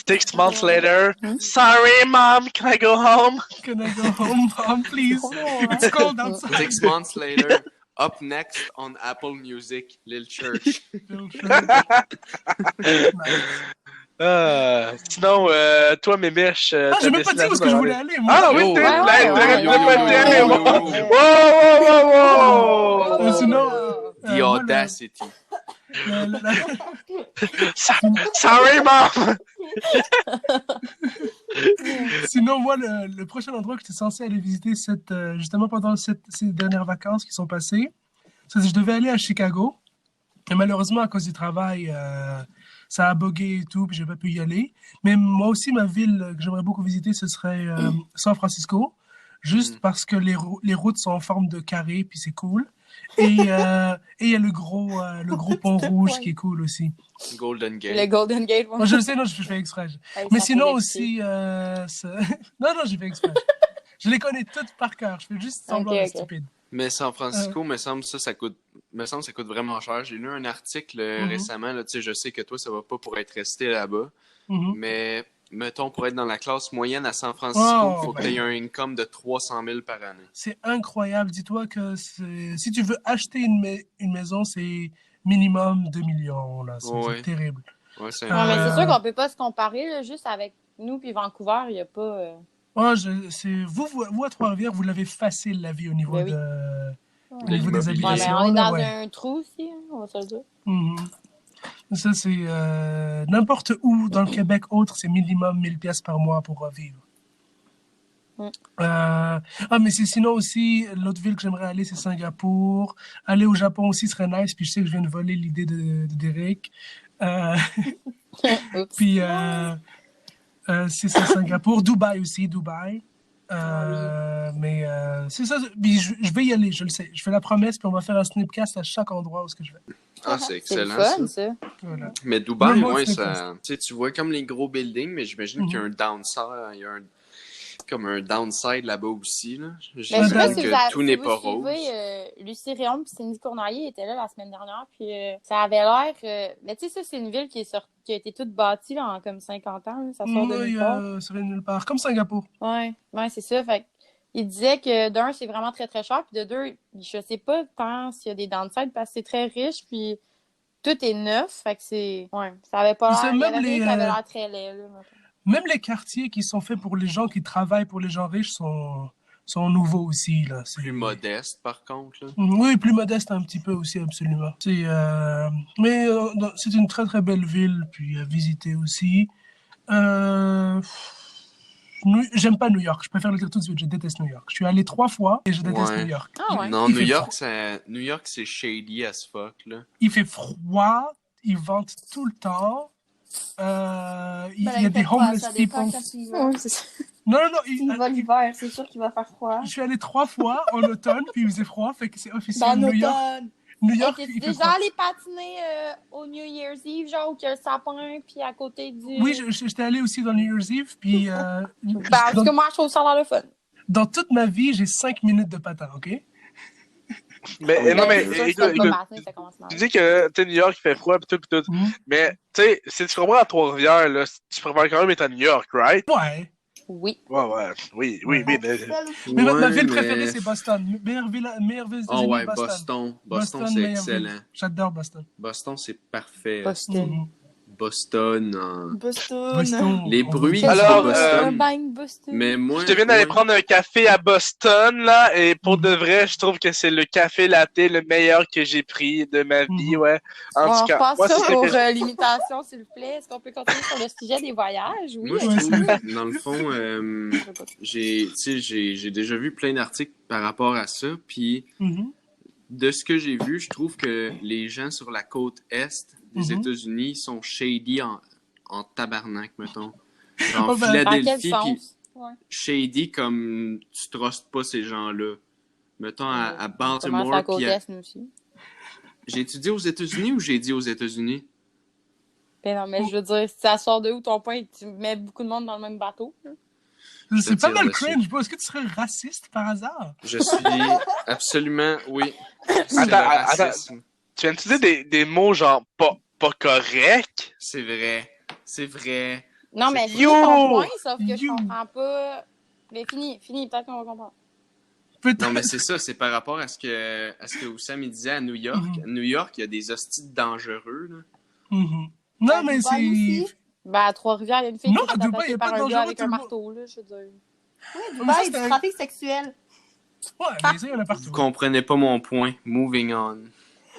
S1: 6 months later, sorry, mom, can I go home?
S4: Can I go home, mom, please? It's cold outside.
S3: 6 months later, up next on Apple Music, Lil Church.
S1: Sinon, toi, Mémèche,
S4: j'ai même pas dit où est-ce que je voulais aller, moi.
S1: Ah oui,
S3: Yo,
S1: t'aurais
S3: yo,
S1: pas
S3: yo,
S1: dit.
S3: yo, yo, yo.
S1: Wow!
S4: Sinon,
S3: The audacity.
S1: Sorry, mom!
S4: Sinon, moi, le prochain endroit que j'étais censé aller visiter justement pendant ces dernières vacances qui sont passées, c'est que je devais aller à Chicago. Et malheureusement, à cause du travail, ça a bugué et tout, puis j'ai pas pu y aller. Mais moi aussi, ma ville que j'aimerais beaucoup visiter, ce serait San Francisco, juste parce que les routes sont en forme de carré, puis c'est cool. Et il y a le gros pont rouge qui est cool aussi.
S3: Golden Gate.
S5: Le Golden Gate.
S4: Moi, je le sais, non, je fais exprès. Mais sinon aussi, non, j'ai fait exprès. Je les connais toutes par cœur. Je fais juste semblant d'être stupide.
S3: Mais San Francisco, me semble ça coûte vraiment cher. J'ai lu un article récemment, là, tu sais, je sais que toi, ça va pas pour être resté là-bas, mais mettons, pour être dans la classe moyenne à San Francisco, il faut que tu aies un income de 300 000 par année.
S4: C'est incroyable. Dis-toi que si tu veux acheter une maison, c'est minimum 2 millions. Là. C'est terrible.
S3: Ouais, c'est
S5: mais c'est sûr qu'on peut pas se comparer, là, juste avec nous puis Vancouver, il y a pas...
S4: Vous, à Trois-Rivières, vous l'avez facile, la vie, au niveau, au niveau des
S3: l'immobilier.
S4: habitations.
S5: on est dans un trou aussi, hein, on va se le dire.
S4: Ça, c'est n'importe où dans le Québec autre, c'est minimum 1000 pièces par mois pour vivre. Mais sinon aussi, l'autre ville que j'aimerais aller, c'est Singapour. Aller au Japon aussi serait nice, puis je sais que je viens de voler l'idée de Derek. Puis, c'est ça, Singapour. Dubaï aussi, Dubaï. Mais c'est ça, puis je vais y aller, je le sais. Je fais la promesse, puis on va faire un snipcast à chaque endroit où je vais.
S3: Ah, c'est excellent,
S5: fun, ça.
S4: Voilà.
S3: Mais Dubaï,
S4: moi,
S3: ça... Tu vois comme les gros buildings, mais j'imagine qu'il y a un downside, comme un downside là-bas aussi, là. J'imagine que tout n'est pas rose.
S5: Lucie Réaume et Cindy Cournoyer étaient là la semaine dernière, puis ça avait l'air... mais tu sais, ça, c'est une ville qui a été toute bâtie là, en comme 50 ans. Là, ça sort de nulle part.
S4: Ça vient de nulle part, comme Singapour.
S5: Ouais, c'est ça. Fait il disait que d'un, c'est vraiment très, très cher, puis de deux, je sais pas tant s'il y a des downsides, parce que c'est très riche, puis tout est neuf, fait que c'est... Ouais, ça avait pas l'air... Il y avait rien qui avait l'air très laid, là.
S4: Même les quartiers qui sont faits pour les gens qui travaillent pour les gens riches sont nouveaux aussi, là.
S3: Plus modeste, par contre. Là.
S4: Oui, plus modeste un petit peu aussi, absolument. Mais c'est une très, très belle ville, puis à visiter aussi. J'aime pas New York, je préfère le dire tout de suite, je déteste New York. Je suis allé 3 fois et je déteste New York.
S5: Ah ouais.
S3: Non, New York, c'est shady as fuck, là.
S4: Il fait froid, ils ventent tout le temps. Il y a des homeless people.
S5: Ouais, c'est ça.
S4: Non,
S2: Il va l'hiver, c'est sûr qu'il va faire froid.
S4: je suis allé 3 fois en automne, puis il faisait froid, fait que c'est officiel.
S2: Dans
S4: New York,
S2: l'automne.
S4: New York,
S5: T'es
S4: il fait
S5: déjà
S4: froid.
S5: allé patiner au New Year's Eve, genre, où il y a le sapin, puis à côté du...
S4: Oui, j'étais allé aussi dans New Year's Eve, puis
S5: parce que moi, je trouve ça dans le fun.
S4: dans toute ma vie, j'ai 5 minutes de patin, OK?
S1: Mais non, mais
S5: C'est sûr que
S1: écoute,
S5: c'est pas matin, ça commence mal.
S1: tu dis que tu sais, New York il fait froid pis tout. Mais tu sais, si tu comprends à Trois-Rivières, là, tu préfères quand même être à New York, right?
S4: Ouais.
S5: Oui.
S1: Oui, mais
S4: Mais ma ville préférée, c'est Boston. Meilleure ville des
S3: Oh
S4: États-Unis,
S3: ouais,
S4: Boston.
S3: Boston, c'est
S4: meilleure
S3: excellent.
S4: ville. J'adore Boston.
S3: Boston, c'est parfait.
S5: Boston.
S3: Boston.
S4: Boston.
S3: Les bruits
S1: Alors,
S3: de Boston.
S5: Un bang Boston.
S3: Mais moi,
S1: je te viens d'aller prendre un café à Boston, là, et pour de vrai, je trouve que c'est le café latte le meilleur que j'ai pris de ma vie, ouais. En
S5: On
S1: tout cas,
S5: repasse
S1: moi,
S5: ça
S1: c'est
S5: pour
S1: que-
S5: l'imitation, s'il vous plaît. Est-ce qu'on peut continuer sur le sujet des voyages? Oui.
S3: moi, je
S4: Ouais,
S3: trouve, dans le fond, j'ai déjà vu plein d'articles par rapport à ça, puis
S4: Mhm.
S3: de ce que j'ai vu, je trouve que les gens sur la côte est des États-Unis sont shady en tabarnak, mettons. Genre
S4: Oh, ben,
S5: Dans quel
S3: Philadelphie, puis
S5: sens? Ouais.
S3: shady comme tu trustes pas ces gens-là. Mettons à
S5: Comment
S3: Baltimore,
S5: c'est à côte
S3: puis
S5: est, nous aussi?
S3: j'ai étudié aux États-Unis ou j'ai dit aux États-Unis?
S5: Ben non, mais je veux dire, ça sort de où ton point? Tu mets beaucoup de monde dans le même bateau?
S4: C'est pas
S3: tire
S4: mal
S3: dessus.
S4: cringe, bro. Est-ce que tu serais raciste par hasard?
S3: Je suis absolument, oui. C'est
S1: Attends,
S3: le racisme.
S1: tu viens de dire des mots genre pas corrects?
S3: C'est vrai. C'est vrai.
S5: Non, mais
S3: C'est-
S5: finis ton point, sauf que je
S4: Yo!
S5: comprends pas. Mais finis, peut-être qu'on va comprendre.
S4: Peut-être.
S3: Non, mais c'est ça, c'est par rapport à ce que Oussam il disait à New York. À New York, il y a des hosties dangereux, là.
S4: Mhm. Non,
S2: À
S4: mais
S2: Dubaï
S4: c'est.
S2: aussi?
S5: Ben, à Trois-Rivières, il y a une fille
S4: Non,
S5: qui
S4: à
S5: s'est fait
S4: Dubaï,
S5: attaquer
S4: y a
S5: par
S4: pas de
S5: un
S4: danger
S5: gars avec
S4: tout
S5: un
S4: le monde.
S5: marteau, là, je veux dire.
S2: Oui,
S4: mais
S2: Dubaï,
S4: ça,
S2: du
S4: c'est un-
S2: trafic sexuel.
S4: Ouais, mais ça, il y en a partout.
S3: Vous comprenez pas mon point. Moving on.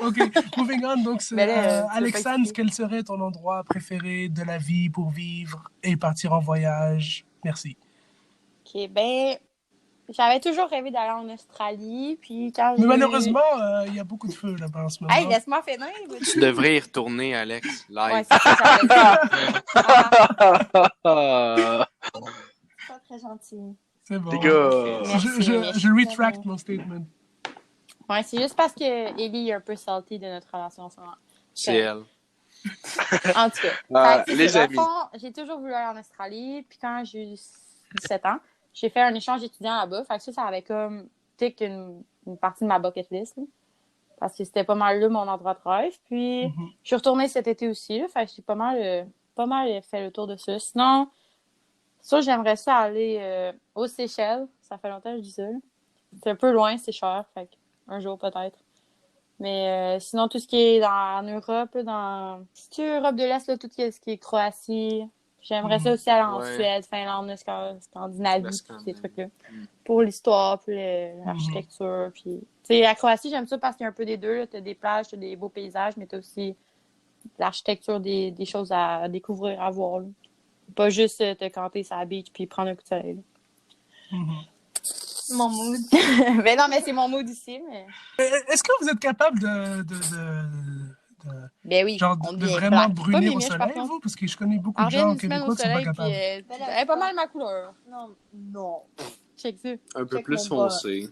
S4: Ok, moving on. Donc,
S5: Mais là, tu veux pas
S4: Alexandre,
S5: expliquer.
S4: quel serait ton endroit préféré de la vie pour vivre et partir en voyage? Merci.
S5: Ok, ben, j'avais toujours rêvé d'aller en Australie, puis quand
S4: Mais
S5: j'ai...
S4: malheureusement, il y a beaucoup de feu là-bas en ce moment.
S5: Hey, laisse-moi finir!
S3: Tu devrais y retourner, Alex. Live.
S5: Ouais, c'est ça, j'avais dit. Ah,
S2: Pas très gentil.
S4: C'est bon.
S1: Les gars.
S5: Merci,
S4: je
S5: merci.
S4: retract mon statement.
S5: Ouais, c'est juste parce que Ellie est un peu salty de notre relation en ce moment.
S3: C'est elle.
S5: En tout cas,
S1: Ah,
S5: fait que
S1: les
S5: dans le
S1: amis.
S5: fond, j'ai toujours voulu aller en Australie, puis quand j'ai eu 17 ans, j'ai fait un échange étudiant là-bas. Fait que ça avait comme tic une partie de ma bucket list. Là, parce que c'était pas mal là mon endroit de rêve. Puis
S4: Mhm.
S5: je suis retournée cet été aussi. Là, fait que j'ai pas mal fait le tour de ça. Sinon, ça, j'aimerais ça aller aux Seychelles. Ça fait longtemps que je dis ça. Là. C'est un peu loin, c'est cher. Fait que un jour peut-être. Mais sinon, tout ce qui est en Europe, dans Europe de l'Est, là, tout ce qui est Croatie. J'aimerais ça aussi aller en
S3: Ouais.
S5: Suède, Finlande, Scandinavie,
S3: La
S5: tous ces
S3: Scandinavie.
S5: trucs-là. Pour l'histoire, puis l'architecture. Puis, tu sais, la Croatie, j'aime ça parce qu'il y a un peu des deux. Tu as des plages, tu as des beaux paysages, mais tu as aussi l'architecture, des choses à découvrir, à voir. Là. Pas juste te canter sur la beach puis prendre un coup de soleil. Là.
S4: Mhm.
S2: Mon mood.
S5: Mais non, mais c'est mon mood ici. Mais...
S4: Est-ce que vous êtes capable de
S5: Ben oui,
S4: genre
S5: on
S4: de
S5: devient
S4: vraiment
S5: black.
S4: brûler
S5: Pas
S4: au
S5: mes miches, par
S4: soleil,
S5: contre.
S4: vous? Parce que je connais beaucoup
S5: On
S4: de
S5: revient
S4: gens
S5: une semaine
S4: québécois
S5: au
S4: qui sont pas
S5: soleil, puis
S4: capables.
S5: elle est pas mal ma couleur.
S2: Non.
S5: Check ça.
S3: Un peu
S2: Check
S3: plus
S2: mon bras.
S3: foncé.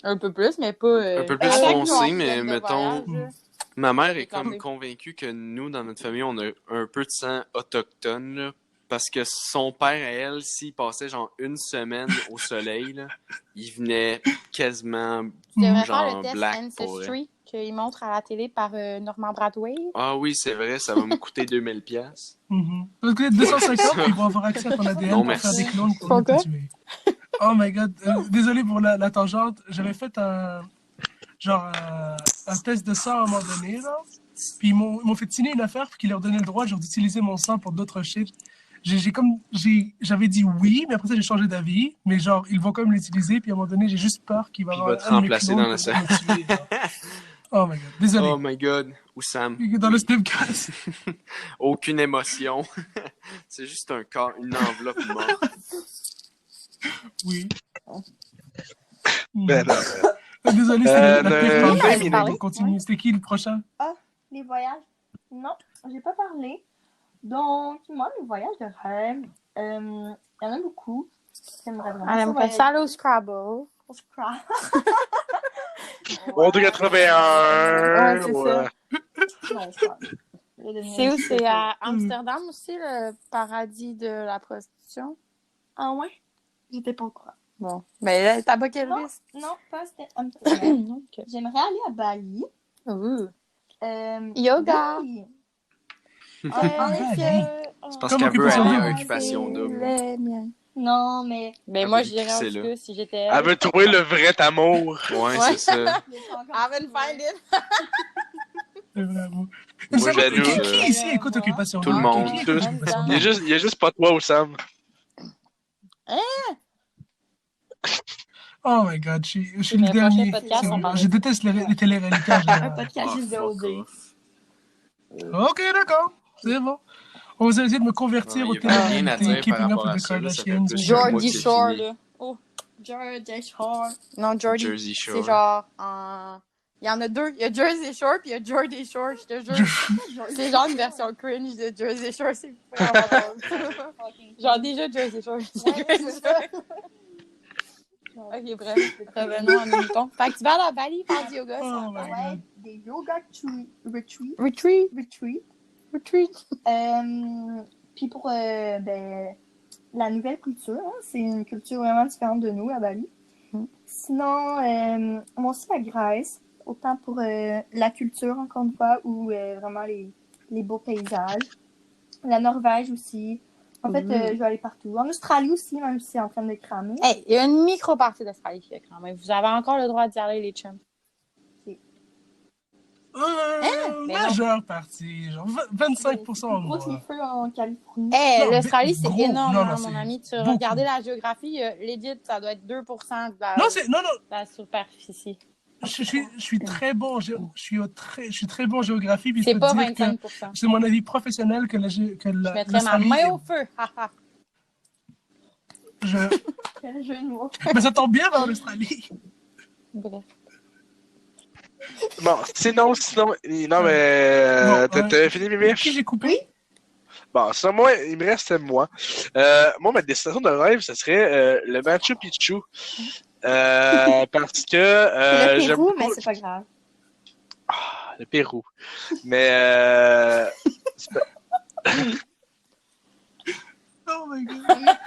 S5: Un peu plus, mais pas...
S3: Un peu plus
S5: avec
S3: foncé,
S5: nuance,
S3: mais
S5: de
S3: mettons-
S5: voyage, là.
S3: Ma mère est
S5: Quand
S3: comme
S5: même.
S3: convaincue que nous, dans notre famille, on a un peu de sang autochtone, là, parce que son père, à elle, s'il passait genre une semaine au soleil, là, il venait quasiment
S5: Tu devrais
S3: genre
S5: faire le test
S3: black pour elle.
S5: Ancestry qu'il montre à la télé par Normand Bradway.
S3: Ah oui, c'est vrai, ça va me coûter 2000 pièces.
S4: Mhm. Parce que les 250, ils vont avoir accès à ton ADN
S3: Non,
S4: pour
S3: merci.
S4: faire des clones pour
S5: Pourquoi?
S4: te tuer. Oh my god. Désolé pour la tangente. J'avais fait un test de sang à un moment donné, là. Puis ils m'ont fait signer une affaire pour qu'ils leur donnaient le droit genre d'utiliser mon sang pour d'autres shit. j'avais dit oui, mais après ça, j'ai changé d'avis. Mais genre, ils vont quand même l'utiliser, puis à un moment donné, j'ai juste peur qu'il va
S3: Il
S4: avoir
S3: va te
S4: un de mes
S3: remplacer
S4: clones
S3: dans le
S4: pour me tuer, genre. Oh my god, désolé.
S3: Oh my god. Oussam.
S4: Dans le Snapcast.
S3: Aucune émotion. C'est juste un corps, une enveloppe morte.
S4: Oui.
S1: Ben non.
S4: Désolé, c'est la pire
S1: non,
S4: partie.
S2: mais
S4: On
S2: non.
S4: continue. C'était qui le prochain?
S2: Les voyages. Non, j'ai pas parlé. Donc, moi, les voyages de rêve, il y en a beaucoup. J'aimerais vraiment
S5: Elle aime pas ça aller au Scrabble.
S2: Au Scrabble.
S1: Monde 81.
S5: Ouais, c'est ça.
S2: Non, Scrabble.
S5: C'est où? C'est à Amsterdam aussi, le paradis de la prostitution?
S2: Ah ouais? J'étais pas au courant.
S5: Bon. Mais là, t'as pas quelle liste?
S2: Non, pas c'était Amsterdam.
S5: Ok.
S2: J'aimerais aller à Bali.
S5: Ouh.
S2: Yoga.
S5: Oui.
S2: En effet.
S3: C'est parce
S4: Comme
S3: qu'elle veut
S4: Occupation
S3: aller à
S4: Double.
S3: Occupation Double.
S5: Les miens.
S2: Non, mais.
S5: Mais
S3: Ah,
S5: moi,
S3: oui,
S5: je dirais en
S3: c'est
S5: tout
S3: là.
S5: cas si j'étais
S1: Elle veut trouver le vrai amour.
S3: Ouais,
S5: Ouais.
S3: c'est ça.
S5: Haven't find it.
S4: C'est vraiment.
S1: Moi,
S4: Qui
S1: j'allume.
S4: qui ici écoute Occupation
S3: Tout le
S4: Double?
S3: monde.
S4: Qui écoute
S1: Tous.
S4: Occupation
S1: Il y a juste pas toi, Oussam.
S4: Oh my god, je suis le
S5: Mais prochain
S4: dernier.
S5: podcast,
S4: C'est
S5: on
S4: bon.
S5: parle
S4: Je
S5: de-
S4: déteste les télé-réalités en
S2: Un
S4: général.
S2: podcast
S3: Ah,
S2: juste de
S3: fuck
S2: OD.
S3: off.
S4: Ok, d'accord. C'est bon. On va essayer de me convertir
S3: Ouais,
S4: aux
S3: il y a rien à
S4: télé-réalités,
S3: dire par
S4: Keeping Up
S3: rapport
S4: with
S3: à
S4: the
S3: ça, là, ça fait
S4: Kardashians.
S3: plus de
S5: Geordie
S3: moi, c'est
S5: Shore,
S3: fini.
S5: là. Oh,
S2: George Shore.
S5: non, Geordie.
S3: Jersey Shore.
S5: C'est genre en... Il y en a deux. Il y a Jersey Shore puis il y a Geordie Shore, je te jure. C'est genre une version cringe de Jersey Shore. C'est vraiment drôle. Genre déjà Jersey Shore. c'est
S2: Ouais,
S5: cringe.
S2: c'est ça.
S5: Ok, bref. Revenons à nos moutons. Fait que tu vas aller à Bali faire du yoga,
S4: Oh
S5: ça.
S4: my
S2: Ouais,
S4: god.
S2: des yoga retreat.
S5: Retreat.
S2: Retreat. Puis pour la nouvelle culture, hein, c'est une culture vraiment différente de nous à Bali.
S5: Mm.
S2: Sinon, moi aussi la Grèce, autant pour la culture encore une fois, ou vraiment les beaux paysages. La Norvège aussi. En fait, je vais aller partout. En Australie aussi, même si c'est en train de cramer.
S5: Hey, il y a une micro-partie d'Australie qui est quand même. Vous avez encore le droit d'y aller, les chums. Mais non.
S4: Majeure partie, genre 25% en
S2: Gros les
S4: moins.
S2: feux en Californie.
S5: Hey,
S4: Non,
S5: l'Australie, c'est
S4: gros.
S5: énorme,
S4: Non,
S5: hein,
S4: non,
S5: mon
S4: c'est
S5: ami. Tu
S4: beaucoup.
S5: regardais la géographie, legit, ça doit être 2% de la,
S4: Non, c'est non, non.
S5: de la superficie.
S4: Je suis très bon, je suis très bon en géographie, puis je
S5: C'est
S4: peux
S5: pas
S4: te dire que
S5: 25%.
S4: c'est mon avis professionnel que
S5: Je mettrais ma
S4: l'Australie
S5: main
S4: est-
S5: au feu. Haha.
S2: Quel jeu de mots.
S4: Mais ça tombe bien vers l'Australie.
S5: Bref.
S1: Bon, sinon. Non, mais.
S4: Bon,
S1: T'avais fini, Mimi?
S4: Qui j'ai coupé?
S1: Bon, ça, moi, il me reste moi. Moi, ma destination de rêve, ce serait le Machu Picchu. Parce que.
S2: C'est le
S1: j'aime
S2: Pérou, mais
S1: beaucoup-
S2: c'est pas grave.
S1: Ah, le Pérou. Mais. C'est pas-
S4: Oh my god.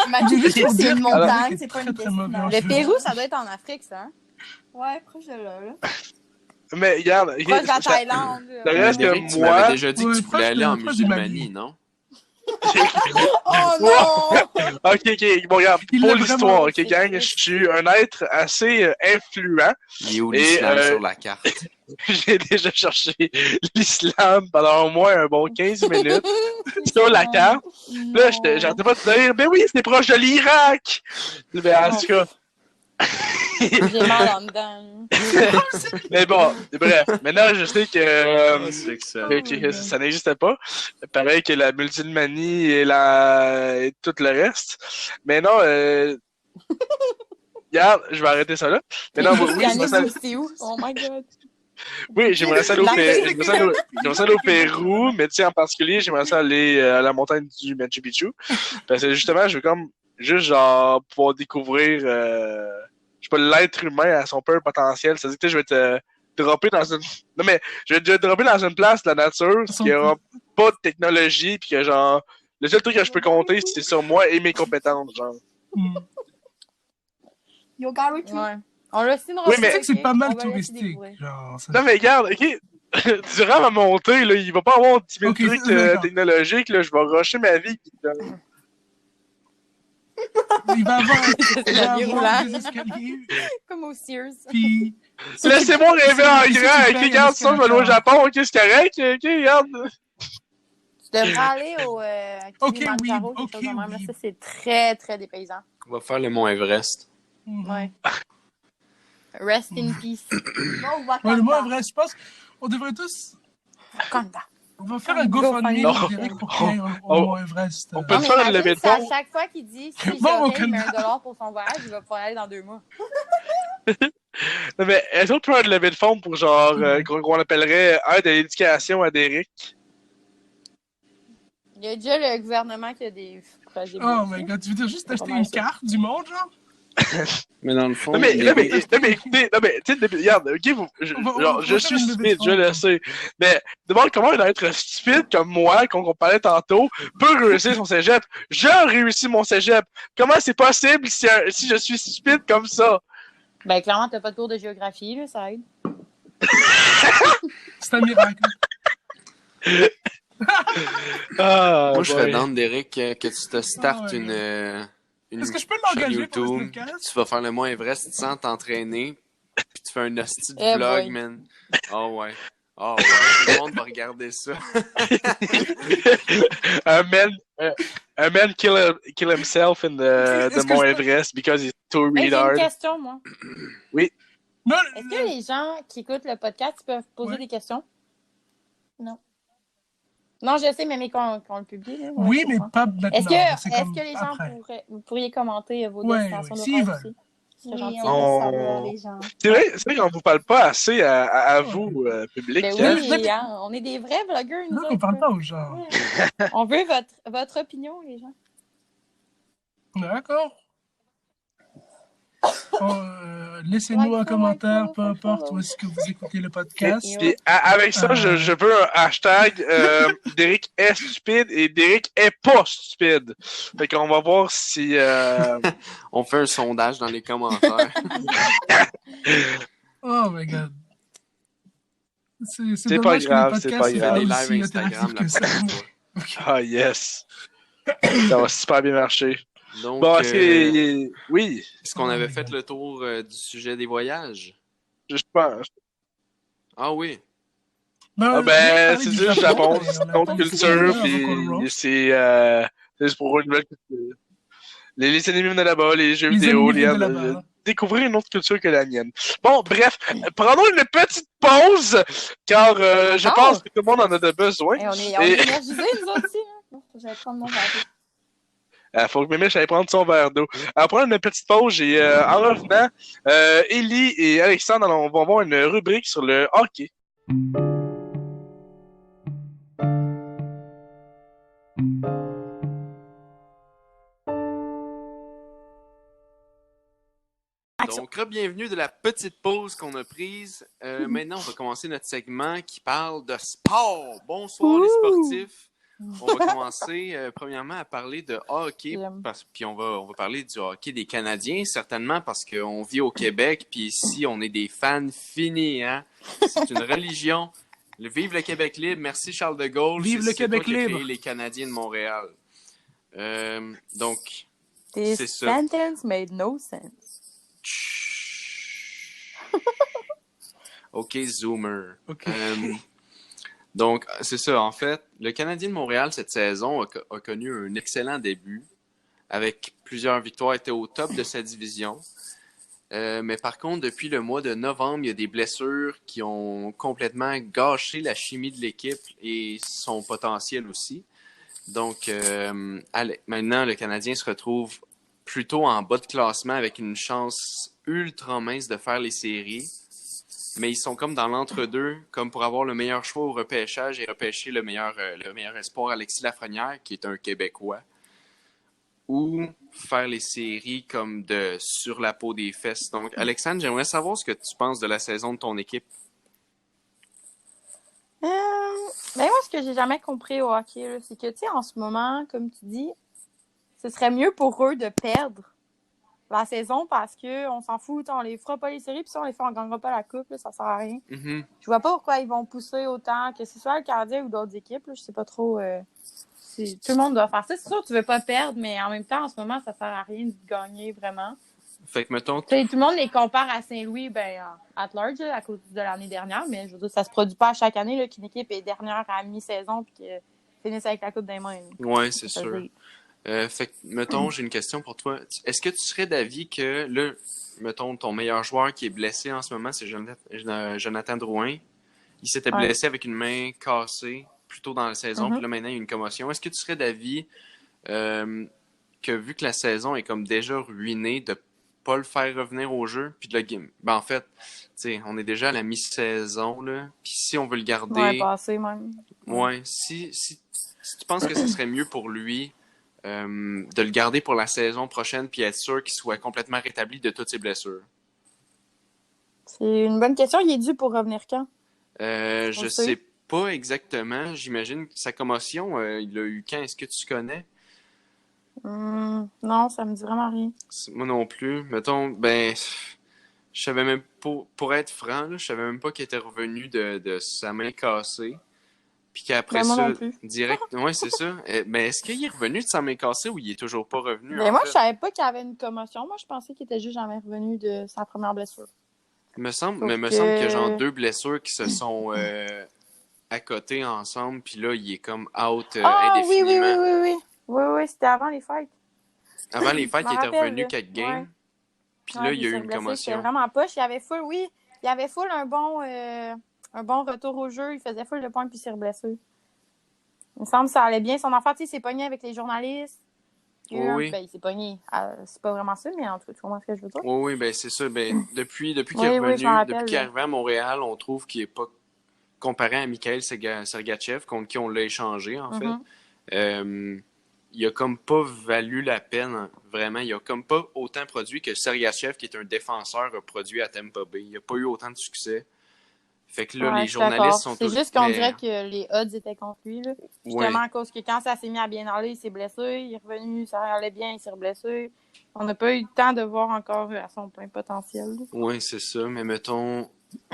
S2: Machu
S4: Juste
S2: Picchu,
S4: pour
S2: c'est
S4: dire
S2: une
S4: que la
S2: montagne,
S4: musique
S2: c'est
S4: est
S2: pas
S4: très,
S2: une
S4: très mauvaise.
S2: destination.
S5: Le Pérou, ça doit être en Afrique, ça. Hein?
S2: Ouais, proche de là.
S1: Mais, regarde.
S5: Proche de la
S1: ça-
S5: Thaïlande.
S1: Ça reste que
S3: Derek, tu
S1: moi-
S3: m'avais déjà dit que
S4: Ouais,
S3: tu voulais aller en
S4: proche du Mali.
S3: musulmanie, non?
S5: Oh non!
S1: Ok, bon, regarde,
S4: Il
S1: pour
S4: l'a
S1: l'histoire,
S4: vraiment
S1: ok,
S2: fait.
S1: gang, je suis un être assez influent.
S3: Il est où
S1: Et,
S3: l'islam sur la carte?
S1: J'ai déjà cherché l'islam pendant au moins un bon 15 minutes sur la carte. Là, j'arrêtais pas de dire, ben oui, c'est proche de l'Irak! Mais en tout cas,
S5: J'ai mal en dedans.
S1: mais bon, bref, maintenant je sais que,
S3: C'est excellent.
S1: que ça n'existe pas. Pareil que la musulmanie et et tout le reste. Mais non, regarde, je vais arrêter ça là. Mais non, oui,
S5: C'est où? Oh my god.
S1: oui, j'aimerais ça aller au
S5: L'Afrique.
S1: j'aimerais ça aller au Pérou, mais tu sais, en particulier, j'aimerais ça aller à la montagne du Machu Picchu. Parce que justement, je veux comme, juste genre, pouvoir découvrir, je sais pas, l'être humain à son plein potentiel. C'est-à-dire que tu sais, je vais te dropper dans une, non mais, je vais te dropper dans une place de la nature qui aura pas de technologie pis que genre, le seul truc que je peux compter, c'est sur moi et mes compétences, genre.
S4: Hmm.
S2: Yoga retreat.
S5: Ouais. On le signera.
S1: Oui, mais-
S4: Tu sais que c'est pas mal
S5: On va laisser
S4: touristique.
S5: découvrir.
S4: Genre, ça-
S1: Non mais regarde, ok, durant ma montée, là, il va pas avoir 10 000
S4: Ok,
S1: trucs
S4: d'accord.
S1: technologiques, là, je vais rusher ma vie pis,
S4: Il va avoir,
S5: C'est
S4: il va
S5: la vie
S4: avoir
S5: roulante.
S4: des escaliers,
S5: Comme au Sears.
S4: puis...
S1: Laissez-moi rêver en
S4: c'est-
S1: grand,
S4: c'est
S1: ok, regarde, ça, je vais aller au Japon, ok, c'est correct, ok, regarde.
S5: Tu devrais aller au
S4: Ok,
S5: Kilimanjaro,
S4: oui,
S5: quelque
S4: ok,
S5: chose de même. Là.
S4: oui.
S5: Ça, c'est très, très dépaysant.
S3: On va faire le Mont Everest.
S5: Ouais. Rest in peace. Va au
S4: Ouais,
S5: Wakanda.
S4: le mot vrai, je pense qu'on devrait tous.
S5: Wakanda.
S4: On va faire un
S5: GoFundMe.
S4: GoFundMe pour Derek pour qu'il aille au Mont Everest.
S1: on peut
S5: Non,
S1: te
S5: mais
S1: faire une
S5: imagine
S1: levée de
S5: si à
S1: fonds.
S5: chaque fois qu'il dit si
S4: Bon,
S5: Jorel met
S4: Wakanda.
S5: $1 pour son voyage, il va pouvoir aller dans 2 mois.
S1: Non, mais est-ce qu'on peut faire une levée de fonds pour genre, qu'on appellerait aide à l'éducation à Derek?
S5: Il y a déjà le gouvernement qui a des projets.
S4: Oh my god, tu veux dire juste
S5: C'est
S4: acheter
S5: pas mal
S4: une
S5: ça.
S4: carte du monde, genre?
S3: Mais dans le fond,
S1: Non, mais
S3: Derek-
S1: écoutez, non, mais, tu sais, regarde, ok, je
S4: va
S1: suis
S4: faire une levée de
S1: stupide, je
S4: fonds.
S1: le sais. Mais, demande comment un être stupide comme moi, qu'on parlait tantôt, peut réussir son cégep. Je réussis mon cégep. Comment c'est possible si je suis stupide comme ça?
S5: Ben, clairement, t'as pas de cours de géographie, là, ça aide.
S4: C'est un miracle.
S1: Ah,
S3: Moi, je serais
S1: boy.
S3: dans Derek que tu te startes
S4: Oh my
S3: une
S4: Est-ce que je peux
S3: chaîne
S4: l'engager pour ce
S3: YouTube,
S4: podcast?
S3: tu vas faire le Mont Everest sans t'entraîner, puis tu fais un hostie de
S5: Eh
S3: vlog,
S5: boy.
S3: man. Oh ouais. Oh ouais. Tout le monde va regarder ça.
S1: a man kill himself in the
S4: Est-ce que
S1: Mont
S4: je peux-
S1: Everest because he's too
S5: Hey, j'ai une
S1: retard.
S5: question, moi.
S4: Non,
S5: Est-ce que les gens qui écoutent le podcast peuvent poser
S4: Ouais.
S5: des questions? Non. Non, je sais, mais qu'on le publie. Là. Ouais,
S4: oui,
S5: c'est
S4: mais
S5: ça.
S4: pas maintenant. C'est
S5: Est-ce
S4: comme
S5: que les gens
S4: après.
S5: vous pourriez commenter vos
S4: Ouais,
S5: destinations
S4: ouais,
S5: de
S4: s'ils
S5: rêve
S4: veulent.
S5: aussi? Ce serait
S2: Oui,
S5: gentil.
S2: on
S1: On-
S2: veut savoir les gens.
S1: C'est vrai qu'on vous parle pas assez à
S4: Ouais.
S1: vous, public.
S5: Ben
S1: hein?
S5: oui, hein, on est des vrais vlogueurs, nous
S4: Là, on
S5: autres.
S4: parle
S5: là.
S4: pas aux gens.
S5: Ouais. On veut votre opinion, les gens.
S4: D'accord. Laissez-nous
S5: Like,
S4: un commentaire,
S5: follow,
S4: peu importe où est-ce que vous écoutez le podcast.
S1: Puis, avec ça, je veux un hashtag Derek est stupide et Derek est pas stupide. Fait qu'on va voir si...
S3: On fait un sondage dans les commentaires.
S4: Oh my god. C'est
S1: C'est pas
S4: dommage
S1: grave,
S4: que le
S1: c'est
S4: podcast
S1: pas
S3: On
S1: grave.
S3: fait des
S4: soit
S3: lives
S4: aussi
S3: Instagram
S4: interactif
S3: la
S4: que ça.
S3: prochaine fois.
S1: Ah, yes. Ça va super bien marcher.
S3: Donc,
S1: Bon, oui,
S3: est-ce qu'on
S4: Oh
S3: avait
S4: my
S3: fait
S4: God.
S3: le tour du sujet des voyages?
S1: je pense.
S3: Ah oui.
S1: Ah
S4: on a
S1: ben,
S4: parlé
S1: c'est
S4: du
S1: juste le Japon,
S4: mais
S1: c'est
S4: on a
S1: une
S4: pas
S1: autre
S4: dit
S1: culture,
S4: avant qu'on le
S1: puis
S4: roast.
S1: c'est pour une nouvelle culture. Les ennemis de là-bas, les jeux
S4: Les
S1: vidéo,
S4: ennemis viennent de là-bas.
S1: découvrir une autre culture que la mienne. Bon, bref, prenons une petite pause, car je pense que tout le monde en a besoin.
S5: Hey, on est énergisés, nous autres aussi. Hein? J'allais prendre mon verre.
S1: Faut que Mémé aille prendre son verre d'eau. Alors, prenons une petite pause et en revenant, Ellie et Alexandre vont avoir une rubrique sur le hockey.
S5: Action.
S3: Donc, bienvenue de la petite pause qu'on a prise. Maintenant, on va commencer notre segment qui parle de sport. Bonsoir les sportifs. On va commencer premièrement à parler de hockey, puis on va parler du hockey des Canadiens, certainement parce qu'on vit au Québec, puis ici, on est des fans finis. Hein? C'est une religion. Vive le Québec libre. Merci Charles de Gaulle.
S4: Vive le Québec
S3: toi qui as
S4: libre.
S3: créé les Canadiens de Montréal. Donc,
S5: This
S3: c'est ça.
S5: sentence made no sense.
S3: OK, Zoomer.
S4: Ok.
S3: Donc, c'est ça. En fait, le Canadien de Montréal, cette saison, a connu un excellent début. Avec plusieurs victoires, était au top de sa division. Mais par contre, depuis le mois de novembre, il y a des blessures qui ont complètement gâché la chimie de l'équipe et son potentiel aussi. Donc, maintenant, le Canadien se retrouve plutôt en bas de classement avec une chance ultra mince de faire les séries. Mais ils sont comme dans l'entre-deux, comme pour avoir le meilleur choix au repêchage et repêcher le meilleur espoir Alexis Lafrenière, qui est un Québécois. Ou faire les séries comme de sur la peau des fesses. Donc, Alexandre, j'aimerais savoir ce que tu penses de la saison de ton équipe.
S5: Ben moi, ce que j'ai jamais compris au hockey, là, c'est que, tu sais, en ce moment, comme tu dis, ce serait mieux pour eux de perdre la saison parce que on s'en fout, on les fera pas les séries, puis si on les fait, on gagnera pas la coupe, là, ça sert à rien.
S3: Mm-hmm.
S5: Je vois pas pourquoi ils vont pousser autant, que ce soit le Canadien ou d'autres équipes, là, je sais pas trop. Tout le monde doit faire ça. C'est sûr que tu veux pas perdre, mais en même temps, en ce moment, ça sert à rien de gagner vraiment.
S3: Fait que, mettons,
S5: Tu sais, tout le monde les compare à Saint-Louis, at large, là, à cause de l'année dernière, mais je veux dire, ça se produit pas à chaque année, là, qu'une équipe est dernière à mi-saison puis qu'elle finissent avec la coupe dans les mains.
S3: Ouais, c'est
S5: Ça veut
S3: sûr.
S5: dire.
S3: Fait que, mettons, j'ai une question pour toi. Est-ce que tu serais d'avis que, là, mettons, ton meilleur joueur qui est blessé en ce moment, c'est Jonathan Drouin. Il s'était
S5: Ouais.
S3: blessé avec une main cassée plus tôt dans la saison, puis là, maintenant, il y a une commotion. Est-ce que tu serais d'avis que, vu que la saison est comme déjà ruinée, de pas le faire revenir au jeu, puis de le game? Ben, en fait, tu sais, on est déjà à la mi-saison, là, puis si on veut le
S5: Ouais,
S3: garder...
S5: passé même.
S3: Ouais, si tu penses que ce serait mieux pour lui de le garder pour la saison prochaine puis être sûr qu'il soit complètement rétabli de toutes ses blessures.
S5: C'est une bonne question. Il est dû pour revenir quand?
S3: Je
S5: le sait?
S3: sais pas exactement. J'imagine que sa commotion, il l'a eu quand? Est-ce que tu connais?
S5: Non, ça me dit vraiment rien.
S3: Moi non plus. Mettons, ben, je savais même pas, pour être franc, là, je savais même pas qu'il était revenu de sa main cassée. Puis qu'après
S5: Ben, moi
S3: ça,
S5: non plus.
S3: direct, ouais, c'est ça. Mais est-ce qu'il est revenu de sa main cassée ou il est toujours pas revenu,
S5: Ben,
S3: en
S5: moi,
S3: fait?
S5: je savais pas qu'il y avait une commotion. Moi, je pensais qu'il était juste jamais revenu de sa première blessure.
S3: Me semble
S5: que-
S3: qu'il y a genre 2 blessures qui se sont à côté ensemble, puis là, il est comme out
S5: Ah, oui, oui,
S3: indéfiniment.
S5: oui, oui, oui. Oui, oui, c'était avant les fêtes.
S3: Avant les fêtes,
S5: Je
S3: il
S5: m'en
S3: était
S5: rappelle,
S3: revenu
S5: là.
S3: quelques games,
S5: Ouais.
S3: puis
S5: Ouais,
S3: là,
S5: puis
S3: il y a eu
S5: s'est
S3: une
S5: reblessé, C'était
S3: commotion.
S5: vraiment poche. Il avait full, oui. Il avait full un bon retour au jeu. Il faisait full de points, puis il s'est reblessé. Il me semble que ça allait bien. Son enfant, tu sais, il s'est pogné avec les journalistes.
S3: Oui.
S5: Ben, il s'est pogné. C'est pas vraiment ça, mais en tout cas, tu comprends ce que je veux dire?
S3: Oui, ben c'est ça. Ben, depuis qu'il est
S5: Oui, oui, je m'en
S3: revenu,
S5: rappelle,
S3: depuis qu'il est
S5: là.
S3: arrivé à Montréal, on trouve qu'il est pas comparé à Mikhail Sergachev, contre qui on l'a échangé, en fait. Il a comme pas valu la peine, hein, vraiment. Il a comme pas autant produit que Sergachev, qui est un défenseur, a produit à Tampa Bay. Il a pas eu autant de succès. Fait que là,
S5: Ouais,
S3: les
S5: je suis d'accord.
S3: journalistes sont
S5: C'est
S3: tous...
S5: juste qu'on
S3: Mais,
S5: dirait que les odds étaient contre lui, là. Justement,
S3: ouais.
S5: à cause que quand ça s'est mis à bien aller, il s'est blessé. Il est revenu, ça allait bien, il s'est reblessé. On n'a pas eu le temps de voir encore à son plein potentiel, là.
S3: Oui, c'est ça. Mais mettons,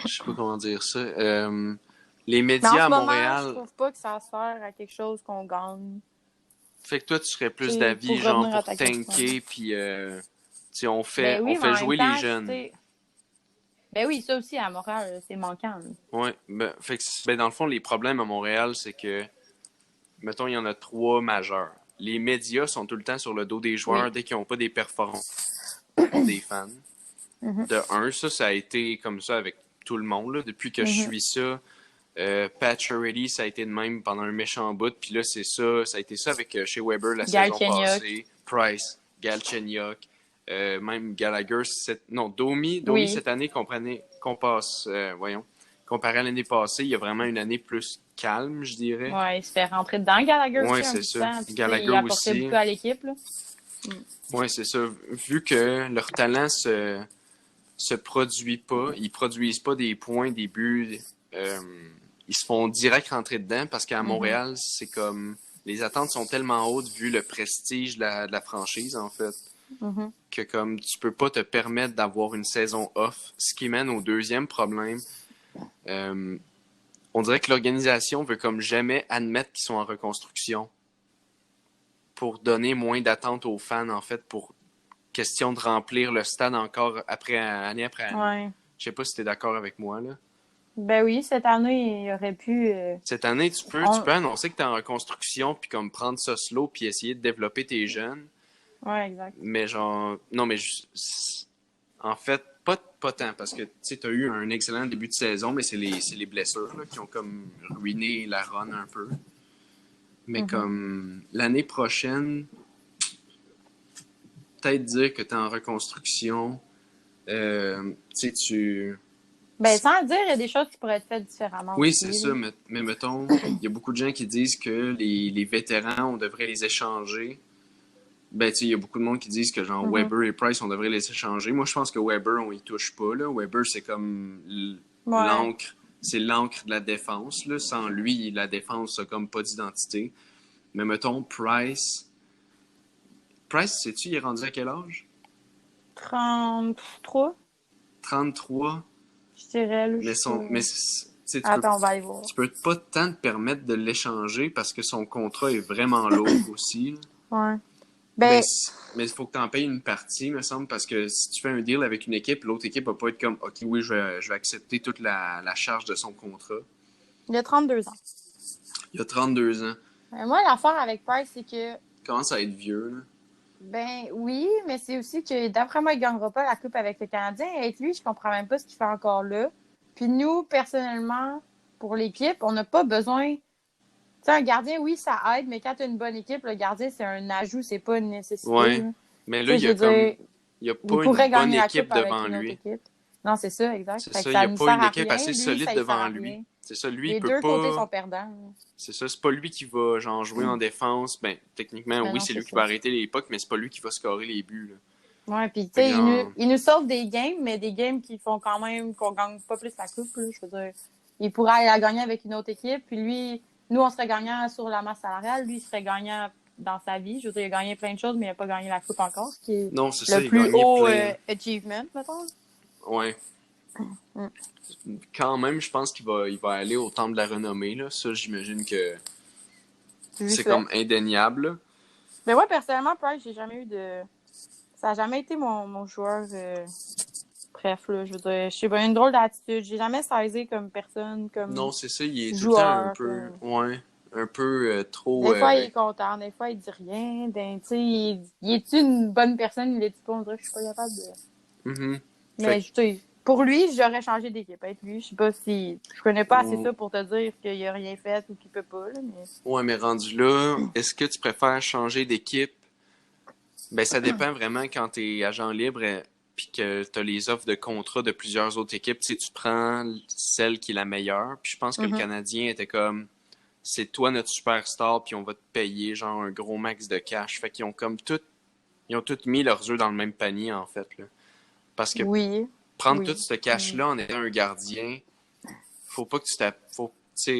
S3: je sais pas comment dire ça. Les
S5: Mais en
S3: médias
S5: ce
S3: à
S5: moment,
S3: Montréal...
S5: je trouve pas que ça sert à quelque chose qu'on gagne.
S3: Fait que toi, tu serais plus
S5: T'sais,
S3: d'avis,
S5: pour
S3: genre,
S5: revenir à
S3: pour
S5: ta question.
S3: tanker, puis tu sais, on
S5: Ben oui, mais
S3: fait
S5: en
S3: jouer
S5: même
S3: les
S5: temps,
S3: jeunes.
S5: t'sais, ben oui, ça aussi, à Montréal, c'est manquant, là.
S3: Ouais, ben, fait que, ben, dans le fond, les problèmes à Montréal, c'est que, mettons, il y en a 3 majeurs. Les médias sont tout le temps sur le dos des joueurs dès qu'ils n'ont pas des performances des fans. De un, ça a été comme ça avec tout le monde, là. Depuis que je suis ça, Pat Charity, ça a été de même pendant un méchant bout. Puis là, ça a été ça avec chez Weber la saison
S5: Galchenyuk.
S3: passée. Price, Galchenyuk, même Gallagher. Domi
S5: Oui.
S3: cette année, comparé à l'année passée, il y a vraiment une année plus calme, je dirais.
S5: Ouais, il se fait rentrer dedans, Gallagher
S3: Ouais,
S5: aussi, un
S3: c'est
S5: petit
S3: ça.
S5: temps, puis
S3: Gallagher
S5: il apportait
S3: aussi.
S5: beaucoup à l'équipe, là.
S3: Oui, c'est ça. Vu que leur talent se produit pas, ils produisent pas des points, des buts, ils se font direct rentrer dedans parce qu'à Montréal, c'est comme les attentes sont tellement hautes vu le prestige de la franchise, en fait, que comme tu peux pas te permettre d'avoir une saison off, ce qui mène au deuxième problème. On dirait que l'organisation veut comme jamais admettre qu'ils sont en reconstruction pour donner moins d'attentes aux fans, en fait, pour question de remplir le stade encore année après année.
S5: Ouais.
S3: Je sais pas si tu es d'accord avec moi, là.
S5: Ben oui, cette année, il aurait pu...
S3: Cette année, tu peux annoncer que tu es en reconstruction puis comme prendre ça slow puis essayer de développer tes jeunes.
S5: Ouais, exact.
S3: Mais genre... Non, mais en fait, pas tant parce que tu as eu un excellent début de saison, mais c'est les blessures là, qui ont comme ruiné la run un peu. Mais comme l'année prochaine, peut-être dire que tu es en reconstruction, tu...
S5: Ben, sans dire, il y a des choses qui pourraient être faites différemment.
S3: Oui,
S5: aussi,
S3: c'est ça, mais mettons, il y a beaucoup de gens qui disent que les vétérans, on devrait les échanger. Ben, tu sais, il y a beaucoup de monde qui disent que genre Weber et Price, on devrait les échanger. Moi, je pense que Weber, on y touche pas, là. Weber, c'est comme l'encre. C'est l'encre de la défense, là. Sans lui, la défense a comme pas d'identité. Mais mettons, Price, sais-tu, il est rendu à quel âge?
S5: 33,
S3: 33.
S5: je dirais. Là,
S3: Attends,
S5: on va aller voir.
S3: Tu peux pas tant te permettre de l'échanger parce que son contrat est vraiment lourd aussi.
S5: Ouais.
S3: Mais il faut que tu en payes une partie, me semble, parce que si tu fais un deal avec une équipe, l'autre équipe va pas être comme « Ok, oui, je vais accepter toute la charge de son contrat. »
S5: Il a 32 ans.
S3: Il a 32 ans.
S5: Moi, l'affaire avec Price, c'est que,
S3: Il commence à être vieux, là.
S5: ben oui, mais c'est aussi que d'après moi, il gagnera pas la coupe avec le Canadien. Et avec lui, je comprends même pas ce qu'il fait encore là. Puis nous, personnellement, pour l'équipe, on n'a pas besoin. Tu sais, un gardien, oui, ça aide, mais quand tu as une bonne équipe, le gardien, c'est un ajout, c'est pas une nécessité.
S3: Ouais.
S5: Là.
S3: Mais
S5: Tu
S3: là,
S5: sais,
S3: il y
S5: je
S3: a
S5: veux dire,
S3: il y a
S5: il
S3: pas une
S5: pourrait
S3: bonne
S5: gagner la
S3: équipe
S5: coupe avec
S3: devant
S5: une autre
S3: lui.
S5: équipe. Non, c'est ça, exact.
S3: C'est
S5: Fait
S3: ça,
S5: que
S3: il n'y
S5: ça
S3: a
S5: nous
S3: pas
S5: sert
S3: une
S5: à
S3: équipe
S5: rien.
S3: assez
S5: Lui,
S3: solide
S5: ça lui sert
S3: devant
S5: à
S3: lui.
S5: rien.
S3: C'est ça, lui, il
S5: Les
S3: peut
S5: deux côtés
S3: pas.
S5: sont perdants.
S3: C'est ça, c'est pas lui qui va genre jouer en défense. Ben, techniquement,
S5: Ben
S3: oui,
S5: non,
S3: c'est
S5: c'est
S3: lui qui
S5: ça.
S3: va arrêter les pucks, mais c'est pas lui qui va scorer les buts, là.
S5: Ouais, puis tu
S3: Fait que
S5: sais,
S3: genre,
S5: il nous sauve des games, mais des games qui font quand même qu'on gagne pas plus la coupe. Là, je veux dire, il pourrait aller la gagner avec une autre équipe, puis lui, nous, on serait gagnant sur la masse salariale, lui, il serait gagnant dans sa vie. Je veux dire, il a gagné plein de choses, mais il n'a pas gagné la coupe encore, ce qui est
S3: non, c'est ça,
S5: le
S3: il a
S5: plus
S3: gagné
S5: haut
S3: plein.
S5: achievement, mettons.
S3: Ouais.
S5: Mm.
S3: Quand même, je pense il va aller au temple de la renommée, là. Ça, j'imagine que
S5: Je lui
S3: c'est
S5: souhaite.
S3: comme indéniable, là.
S5: Mais moi, personnellement, Price, j'ai jamais eu de. Ça n'a jamais été mon joueur. Bref, là, je veux dire, je sais pas, une drôle d'attitude. J'ai jamais saisi comme personne, comme
S3: Non, c'est ça, il est tout le temps un
S5: joueur.
S3: peu,
S5: Comme...
S3: ouais, un peu trop.
S5: Des fois, il est content, des fois, il dit rien. Tu sais, il est une bonne personne, il le dit pas, on dirait que je suis pas capable de.
S3: Mhm.
S5: Mais tu sais, pour lui, j'aurais changé d'équipe. Avec lui, je sais pas si. Je connais pas assez ça pour te dire qu'il a rien fait ou qu'il peut pas, là, mais.
S3: Ouais, mais rendu là, est-ce que tu préfères changer d'équipe? Ben, ça dépend vraiment quand t'es agent libre puis que t'as les offres de contrat de plusieurs autres équipes. Tu sais, tu prends celle qui est la meilleure. Puis je pense que le Canadien était comme, c'est toi notre superstar, puis on va te payer genre un gros max de cash. Fait qu'ils ont comme ils ont tout mis leurs œufs dans le même panier, en fait, là. Parce que
S5: Oui.
S3: prendre tout ce cash-là en étant un gardien, faut pas que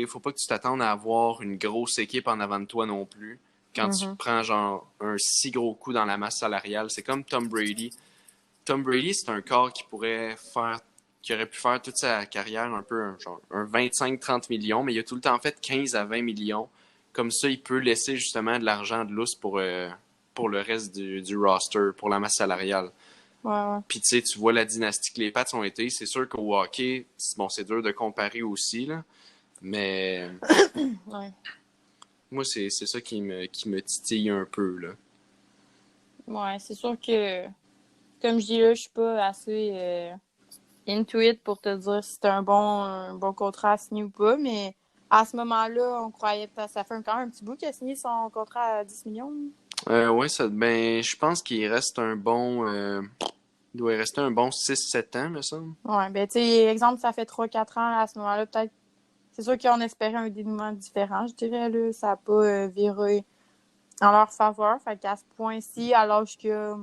S3: faut pas que tu t'attendes à avoir une grosse équipe en avant de toi non plus. Quand tu prends genre un si gros coup dans la masse salariale, c'est comme Tom Brady. Tom Brady, c'est un corps qui aurait pu faire toute sa carrière un peu genre un 25-30 millions, mais il a tout le temps fait 15 à 20 millions. Comme ça, il peut laisser justement de l'argent de lousse pour le reste du roster, pour la masse salariale.
S5: Ouais.
S3: Puis tu sais, tu vois la dynastie que les Pats ont été. C'est sûr qu'au hockey, bon, c'est dur de comparer aussi, là. Mais
S5: Ouais.
S3: moi, c'est ça qui me titille un peu, là.
S5: Ouais, c'est sûr que, comme je dis là, je suis pas assez into it pour te dire si c'est un bon contrat à signer ou pas, mais à ce moment-là, on croyait que ça fait quand même un petit bout qu'il a signé son contrat à 10 millions.
S3: Ouais, ben, je pense qu'il reste un bon. Il doit y rester un bon 6-7 ans, me semble.
S5: Ouais, ben, tu sais, exemple, ça fait 3-4 ans, à ce moment-là, peut-être. C'est sûr qu'on espérait un dénouement différent, je dirais, là. Ça n'a pas viré en leur faveur. Fait qu'à ce point-ci, à l'âge que.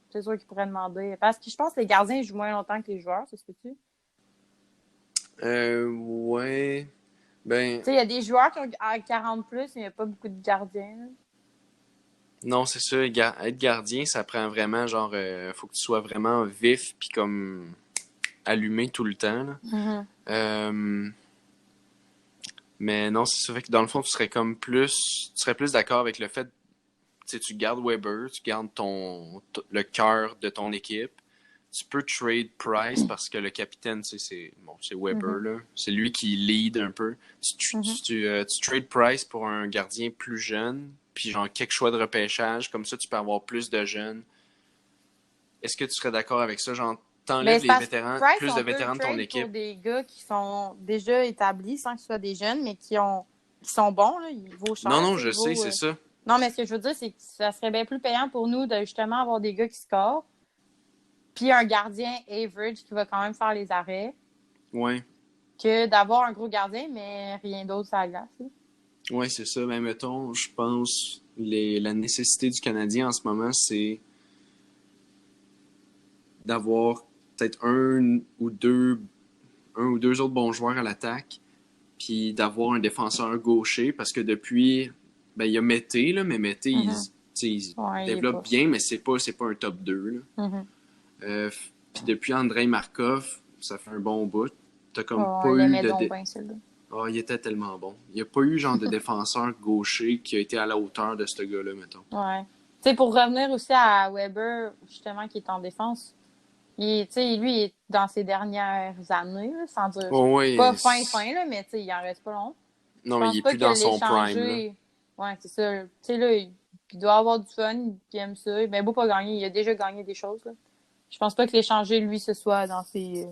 S5: C'est sûr qu'ils pourraient demander. Parce que je pense que les gardiens jouent moins longtemps que les joueurs, ça se peut-tu?
S3: Ouais. Ben.
S5: Tu sais, il y a des joueurs qui ont 40 plus, mais il n'y a pas beaucoup de gardiens. Là.
S3: Non, c'est ça. Être gardien, ça prend vraiment, genre, faut que tu sois vraiment vif puis comme allumé tout le temps, là. Mais non, c'est ça. Fait que dans le fond, tu serais plus d'accord avec le fait, tu sais, tu gardes Weber, tu gardes le cœur de ton équipe. Tu peux trade Price parce que le capitaine, tu sais, c'est Weber, là. C'est lui qui lead un peu. Tu trades Price pour un gardien plus jeune, puis genre quelques choix de repêchage, comme ça tu peux avoir plus de jeunes. Est-ce que tu serais d'accord avec ça? Genre, t'enlèves les vétérans,
S5: Price,
S3: plus de vétérans de ton équipe.
S5: Pour des gars qui sont déjà établis sans que ce soit des jeunes, mais qui sont bons, là, il vaut cher.
S3: Non, je sais, c'est ça.
S5: Non, mais ce que je veux dire, c'est que ça serait bien plus payant pour nous de justement avoir des gars qui scorent, puis un gardien average qui va quand même faire les arrêts.
S3: Ouais.
S5: Que d'avoir un gros gardien, mais rien d'autre sur la glace.
S3: Ouais, c'est ça. Ben, mettons, je pense, la nécessité du Canadien en ce moment, c'est d'avoir peut-être un ou deux autres bons joueurs à l'attaque, puis d'avoir un défenseur gaucher, parce que depuis, ben, il y a Mété, là, mais Mété, il développe bien, mais c'est pas un top 2, là. Puis depuis Andrei Markov, ça fait un bon bout. T'as comme pas eu de... Oh, il était tellement bon. Il n'y a pas eu genre de défenseur gaucher qui a été à la hauteur de ce gars-là, mettons.
S5: Ouais. Tu sais, pour revenir aussi à Weber, justement, qui est en défense, lui, il est dans ses dernières années, là, sans dire pas fin, là, mais il en reste pas long.
S3: Non, mais il est plus dans son prime. Là.
S5: Ouais, c'est ça. Tu sais, là, il doit avoir du fun, il aime ça. Il est bien beau pas gagner. Il a déjà gagné des choses, là. Je pense pas que l'échanger, lui, ce soit dans ses.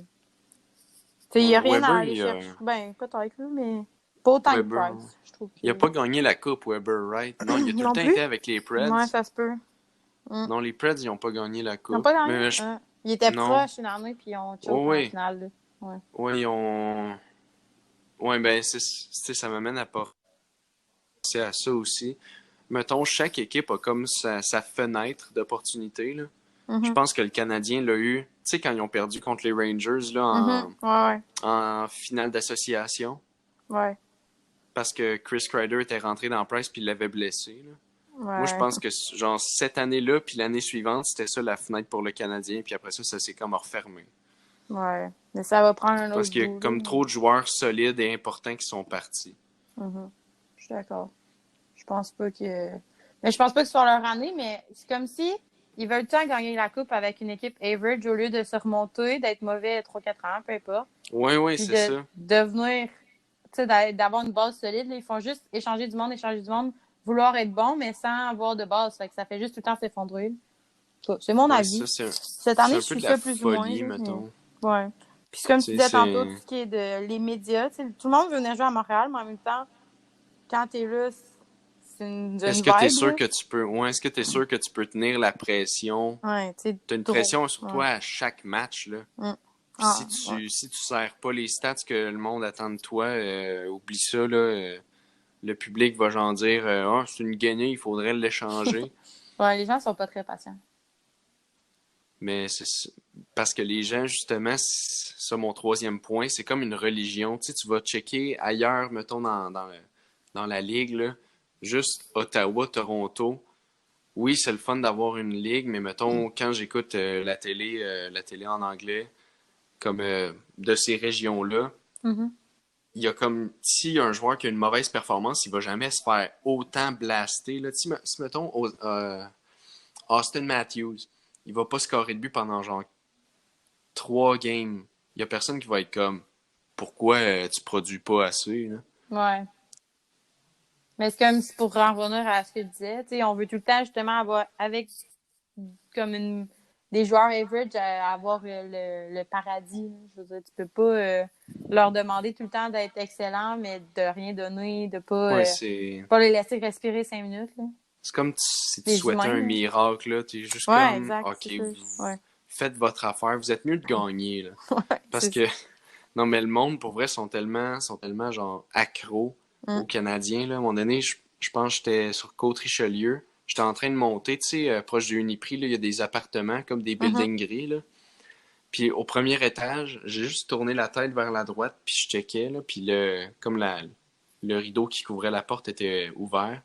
S5: Tu sais, il n'y a rien à
S3: Weber,
S5: aller chercher. Ben, peut-être, là, mais pas autant que
S3: Weber,
S5: Price. Je trouve
S3: il a
S5: que.
S3: pas gagné la coupe, Weber, right? Non, il a tout le
S5: Non
S3: temps
S5: plus?
S3: été avec les
S5: Ouais,
S3: Preds.
S5: ça se peut.
S3: Non, les Preds, ils ont pas gagné la
S5: Ils n'ont
S3: coupe.
S5: pas gagné?
S3: Mais
S5: Il était
S3: non.
S5: proche une année, puis ils ont choke
S3: Oh,
S5: en
S3: oui.
S5: finale, là. Ouais.
S3: Oui, ils ont. Ouais, ben, ça m'amène à penser à ça aussi. Mettons, chaque équipe a comme sa fenêtre d'opportunité, là. Je
S5: Mhm.
S3: pense que le Canadien l'a eu, tu sais, quand ils ont perdu contre les Rangers, là,
S5: Mhm. Ouais,
S3: en finale d'association.
S5: ouais.
S3: Parce que Chris Kreider était rentré dans Price puis il l'avait blessé, là. Moi, je
S5: Ouais.
S3: pense que, genre, cette année-là, puis l'année suivante, c'était ça la fenêtre pour le Canadien, puis après ça s'est comme refermé.
S5: Ouais. Mais ça va prendre un
S3: Parce
S5: autre
S3: qu'il y a
S5: bout,
S3: comme
S5: là.
S3: trop de joueurs solides et importants qui sont partis.
S5: Mhm. Je suis d'accord. Je pense pas que. Mais je pense pas que ce soit leur année, mais c'est comme si ils veulent tout le temps gagner la coupe avec une équipe average au lieu de se remonter, d'être mauvais 3-4 ans, peu importe.
S3: Oui,
S5: Puis
S3: c'est
S5: de
S3: ça.
S5: devenir, tu sais, d'avoir une base solide. Là. Ils font juste échanger du monde, vouloir être bon, mais sans avoir de base. Fait que ça fait juste tout le temps s'effondrer. C'est mon
S3: Ouais,
S5: avis.
S3: ça,
S5: Cette
S3: c'est
S5: année,
S3: un
S5: je
S3: peu
S5: suis
S3: de la
S5: ça plus ou moins.
S3: folie,
S5: Là,
S3: mettons.
S5: mais... Ouais. Puis comme tu
S3: Tu sais,
S5: disais tantôt, tout
S3: c'est...
S5: ce qui est de les médias, tu sais, tout le monde veut venir jouer à Montréal, mais en même temps, quand t'es là, c'est une
S3: Est-ce que t'es
S5: vibe,
S3: sûr
S5: là.
S3: que tu peux... Ouais, est-ce que t'es sûr que tu peux tenir la pression?
S5: Ouais, tu sais,
S3: T'as une
S5: trop.
S3: pression sur
S5: Ouais.
S3: toi à chaque match, là.
S5: Mm.
S3: Puis
S5: Ah, ouais.
S3: si tu sers pas les stats que le monde attend de toi, oublie ça, là. Le public va genre dire ah, c'est une guenille, il faudrait l'échanger.
S5: Ouais, les gens sont pas très patients.
S3: Mais c'est parce que les gens, justement, c'est ça mon troisième point, c'est comme une religion. Tu sais, tu vas checker ailleurs, mettons, dans la ligue, là, juste Ottawa, Toronto. Oui, c'est le fun d'avoir une ligue, mais mettons, quand j'écoute la télé en anglais, comme de ces régions-là,
S5: Mhm.
S3: il y a comme, s'il y a un joueur qui a une mauvaise performance, il va jamais se faire autant blaster. Là. Si mettons, Austin Matthews, il va pas scorer de but pendant genre 3 games. Il y a personne qui va être comme, pourquoi tu produis pas assez, là?
S5: Ouais. Mais c'est comme si pour en revenir à ce que tu disais, tu sais, on veut tout le temps justement avoir avec comme des joueurs average à avoir le paradis. Là. Je veux dire, tu peux pas leur demander tout le temps d'être excellent, mais de rien donner, de
S3: Ouais,
S5: pas les laisser respirer 5 minutes. Là.
S3: c'est comme si tu
S5: Les
S3: souhaitais
S5: humains.
S3: un
S5: Là.
S3: miracle, là. T'es juste
S5: Ouais,
S3: comme,
S5: exact.
S3: ok,
S5: C'est ça.
S3: vous
S5: Ouais.
S3: faites votre affaire, vous êtes mieux de gagner, là.
S5: Ouais,
S3: Parce
S5: c'est
S3: que, non, mais le monde, pour vrai, sont tellement genre, accros
S5: ça.
S3: aux Canadiens, là. À un moment donné, je pense que j'étais sur Côte-Richelieu. J'étais en train de monter, tu sais, proche du Uniprix, là, il y a des appartements, comme des
S5: Mhm.
S3: buildings gris, là. Puis au premier étage, j'ai juste tourné la tête vers la droite, puis je checkais, là, puis le rideau qui couvrait la porte était ouvert.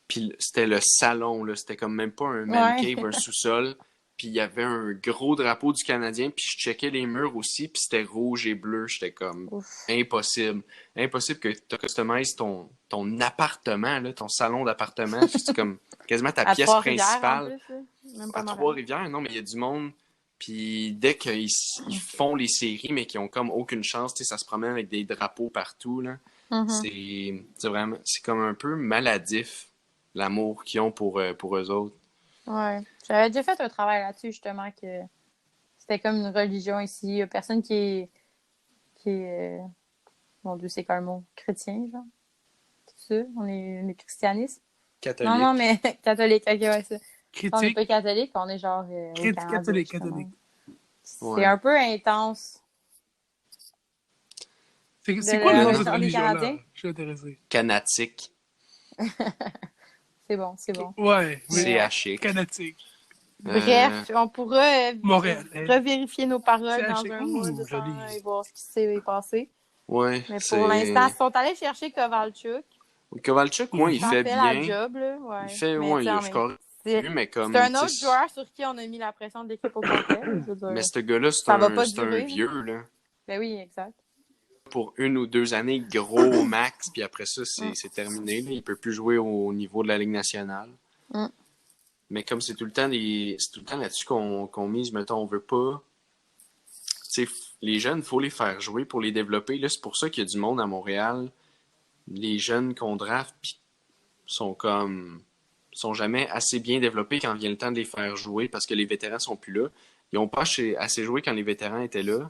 S3: Puis c'était le salon, là. C'était comme même pas un man
S5: Ouais.
S3: cave, un sous-sol. Puis il y avait un gros drapeau du Canadien, puis je checkais les murs aussi, puis c'était rouge et bleu. J'étais comme,
S5: Ouf.
S3: impossible. Impossible que tu customises ton appartement, là, ton salon d'appartement. C'est comme quasiment ta
S5: À
S3: pièce
S5: Trois-Rivières, en
S3: principale.
S5: plus. Là. Même pas
S3: À
S5: Montréal.
S3: Trois-Rivières, non, mais il y a du monde. Puis dès qu'ils font les séries, mais qui ont comme aucune chance, tu sais, ça se promène avec des drapeaux partout, là.
S5: Mhm.
S3: C'est vraiment, c'est comme un peu maladif, l'amour qu'ils ont pour eux autres.
S5: Ouais. J'avais déjà fait un travail là-dessus, justement, que c'était comme une religion ici. Il y a personne qui est mon Dieu, c'est quoi le mot? Chrétien, genre? C'est ça? On est christianisme?
S3: Catholique.
S5: Non, mais catholique, ok, ouais, ça. On n'est
S4: Critique,
S5: pas catholique, on est genre au Canada,
S4: catholique,
S5: justement.
S4: catholique.
S5: C'est
S3: Ouais.
S5: un peu intense.
S4: C'est quoi le nom de cette
S5: religion des
S4: religion-là?
S5: Canadiens?
S4: Je suis intéressé.
S3: Canatique.
S5: C'est bon, c'est bon.
S4: Ouais, mais
S3: CHIC.
S4: canatique.
S5: Bref, on pourra
S4: Montréal.
S5: revérifier nos paroles
S4: C'est
S5: dans
S4: haché.
S5: un mois de
S4: Joli.
S5: temps et voir ce qui s'est passé.
S3: Ouais,
S5: Mais
S3: c'est...
S5: pour l'instant, ils sont allés chercher Kovalchuk.
S3: Kovalchuk, moi, il
S5: Ça
S3: fait
S5: fait
S3: bien.
S5: la job, là. Ouais.
S3: Il fait,
S5: Mais
S3: ouais,
S5: tu
S3: il
S5: sais,
S3: a
S5: en même
S3: scoré
S5: c'est
S3: mais comme,
S5: c'est un
S3: tu sais,
S5: autre joueur sur qui on a mis la pression de l'équipe au complet. Je veux dire.
S3: mais ce gars-là,
S5: Ça va pas
S3: c'est un
S5: durer, là.
S3: vieux, là.
S5: Ben oui, exact.
S3: Pour 1 ou 2 années, gros max, puis après ça,
S5: Mm.
S3: c'est terminé, là. Il peut plus jouer au niveau de la Ligue nationale.
S5: Mm.
S3: Mais comme c'est tout le temps là-dessus qu'on mise, mettons, on veut pas. Tu sais, les jeunes, il faut les faire jouer pour les développer. Là, c'est pour ça qu'il y a du monde à Montréal. Les jeunes qu'on draft, puis sont jamais assez bien développés quand vient le temps de les faire jouer parce que les vétérans sont plus là. Ils ont pas assez joué quand les vétérans étaient là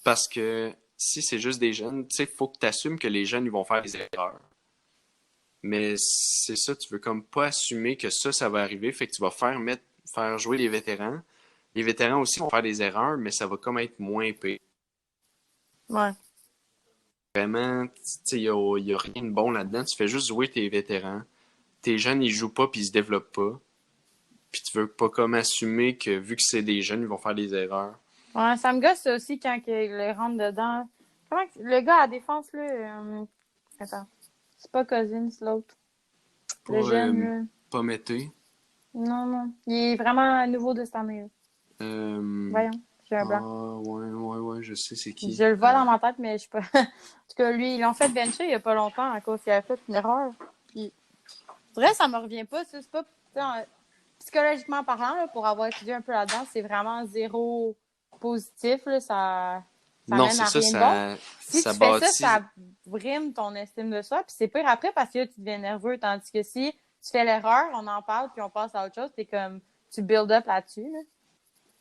S3: parce que si c'est juste des jeunes, tu sais, faut que tu assumes que les jeunes ils vont faire des erreurs. Mais c'est ça, tu veux comme pas assumer que ça va arriver, fait que tu vas faire jouer les vétérans. Les vétérans aussi vont faire des erreurs, mais ça va comme être moins pire.
S5: Ouais.
S3: Vraiment, tu sais, y a rien de bon là-dedans. Tu fais juste jouer tes vétérans. Tes jeunes, ils jouent pas puis ils se développent pas. Puis tu veux pas comme assumer que vu que c'est des jeunes, ils vont faire des erreurs.
S5: Ouais, ça me gosse ça aussi quand il le rentre dedans. Le gars à défense, là. Attends. C'est pas Cousins, c'est l'autre. Le jeune, là.
S3: Pas Mété.
S5: Non. Il est vraiment nouveau de cette année, là. Voyons, j'ai un blanc.
S3: Ah, ouais, je sais c'est qui.
S5: Je le vois dans ma tête, mais je sais pas. En tout cas, lui, ils l'ont fait bencher il y a pas longtemps à cause qu'il avait fait une erreur. Puis, c'est vrai, ça me revient pas. C'est pas. Psychologiquement parlant, là, pour avoir étudié un peu là-dedans, c'est vraiment zéro positif. Là, ça
S3: Non,
S5: mène
S3: c'est
S5: à
S3: ça,
S5: rien de bon. Si
S3: ça
S5: tu fais
S3: bâtit.
S5: ça brime ton estime de soi. Puis c'est pire après parce que là, tu deviens nerveux. Tandis que si tu fais l'erreur, on en parle puis on passe à autre chose, t'es comme tu build up là-dessus. Là.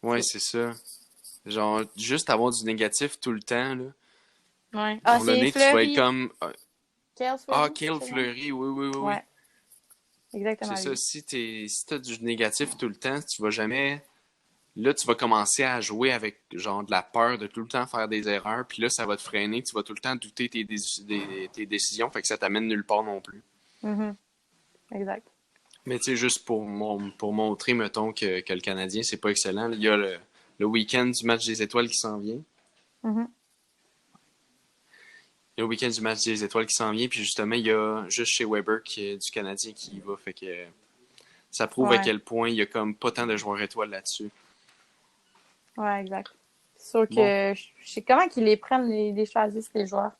S3: Ouais, c'est ça. Genre, juste avoir du négatif tout le temps, là.
S5: Ouais.
S3: À un moment donné, tu vas
S5: Fleury.
S3: être comme.
S5: Kale Fleury.
S3: Kale Fleury, oui.
S5: Ouais. Exactement.
S3: C'est ça, si t'as du négatif tout le temps, tu vas jamais. Là, tu vas commencer à jouer avec genre de la peur de tout le temps faire des erreurs, puis là, ça va te freiner, tu vas tout le temps douter tes décisions, fait que ça t'amène nulle part non plus.
S5: Mm-hmm. Exact.
S3: Mais tu sais, juste pour montrer, mettons, que le Canadien, c'est pas excellent, il y a le week-end du match des étoiles qui s'en vient.
S5: Mm-hmm.
S3: Il y a le week-end du match des étoiles qui s'en vient, puis justement, il y a juste chez Weber du Canadien qui y va, fait que ça prouve à quel point il y a comme pas tant de joueurs étoiles là-dessus.
S5: Ouais, exact. C'est sûr que je sais comment qu'ils les prennent, les choisissent, les joueurs.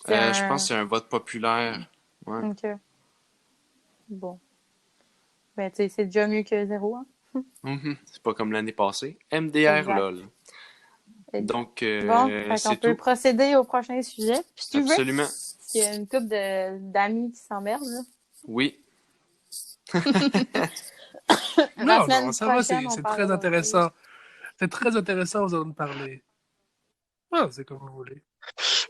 S3: Je pense que c'est un vote populaire. Ouais.
S5: OK. Bon. Ben, tu sais, c'est déjà mieux que zéro, hein?
S3: Mm-hmm. C'est pas comme l'année passée. MDR,
S5: Exact.
S3: lol. Donc,
S5: bon,
S3: c'est
S5: on peut procéder au prochain sujet. Puis, si tu veux,
S3: absolument.
S5: il y a une couple d'amis qui s'emmerdent, là.
S3: Oui.
S4: Non, ça va, c'est
S5: c'est
S4: très intéressant. C'est très intéressant, vous en parler. Ah, c'est comme vous voulez.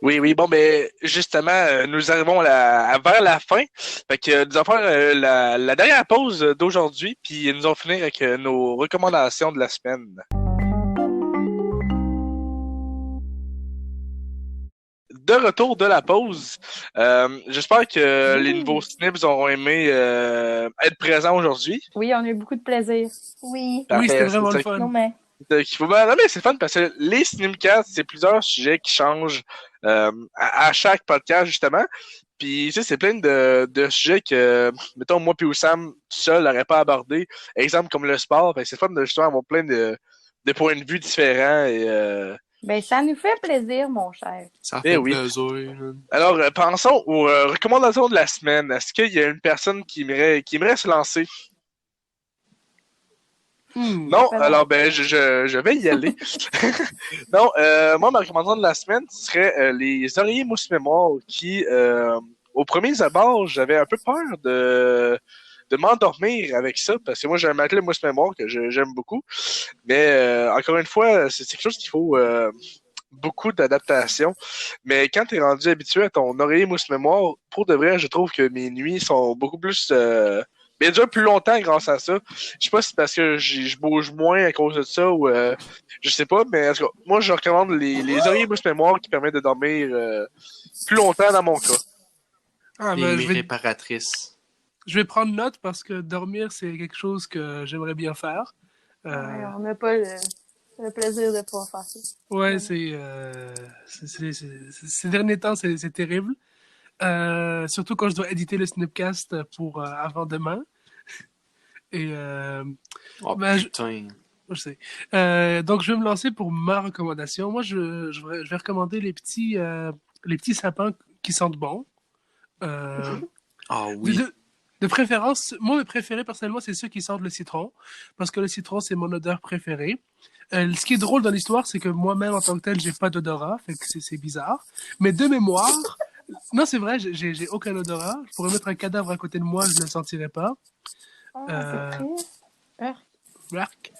S1: Oui, bon, ben, justement, nous arrivons vers la fin. Fait que nous allons faire la dernière pause d'aujourd'hui, puis nous allons finir avec nos recommandations de la semaine. De retour de la pause, j'espère que les nouveaux Snips auront aimé être présents aujourd'hui.
S5: Oui, on a eu beaucoup de plaisir.
S2: Oui.
S1: Parfait,
S4: Oui, c'était vraiment le fun.
S2: Non, mais...
S1: Non, mais c'est fun parce que les Snimcasts, c'est plusieurs sujets qui changent à chaque podcast, justement. Puis, tu sais, c'est plein de sujets que, mettons, moi puis Oussam, tout seul, n'aurait pas abordé. Exemple comme le sport. Fait que c'est fun de justement avoir plein de points de vue différents. Et,
S5: Ben, ça nous fait plaisir, mon cher.
S3: Ça fait plaisir.
S1: Alors, pensons aux recommandations de la semaine. Est-ce qu'il y a une personne qui aimerait se lancer? Non, alors ben je vais y aller. Non, moi ma recommandation de la semaine ce serait les oreillers mousse mémoire qui, au premier abord, j'avais un peu peur de m'endormir avec ça parce que moi j'ai un matelas mousse mémoire que j'aime beaucoup, mais encore une fois c'est quelque chose qu'il faut beaucoup d'adaptation. Mais quand t'es rendu habitué à ton oreiller mousse mémoire, pour de vrai, je trouve que mes nuits sont beaucoup plus mais déjà plus longtemps grâce à ça. Je sais pas si c'est parce que je bouge moins à cause de ça ou je sais pas, mais en tout cas, moi je recommande les oreillers mousse mémoire qui permettent de dormir plus longtemps dans mon cas.
S4: Ah,
S3: Et mes réparatrices.
S4: Je vais prendre note parce que dormir, c'est quelque chose que j'aimerais bien faire.
S5: Ouais, on n'a pas le plaisir de pouvoir faire ça.
S4: Ouais, ces derniers temps, c'est terrible. Surtout quand je dois éditer le Snipcast pour avant-demain. Et
S3: putain.
S4: Je sais. Donc je vais me lancer pour ma recommandation. Moi, je vais recommander les petits sapins qui sentent bon.
S3: Oui.
S4: De préférence, moi mes préférés personnellement, c'est ceux qui sentent le citron, parce que le citron c'est mon odeur préférée. Ce qui est drôle dans l'histoire, c'est que moi-même en tant que tel, j'ai pas d'odorat, fait que c'est bizarre. Mais de mémoire, Non, c'est vrai, j'ai aucun odorat. Je pourrais mettre un cadavre à côté de moi, je ne le sentirais pas.
S5: Oh,
S4: Euh,
S5: c'est triste.
S4: Arc.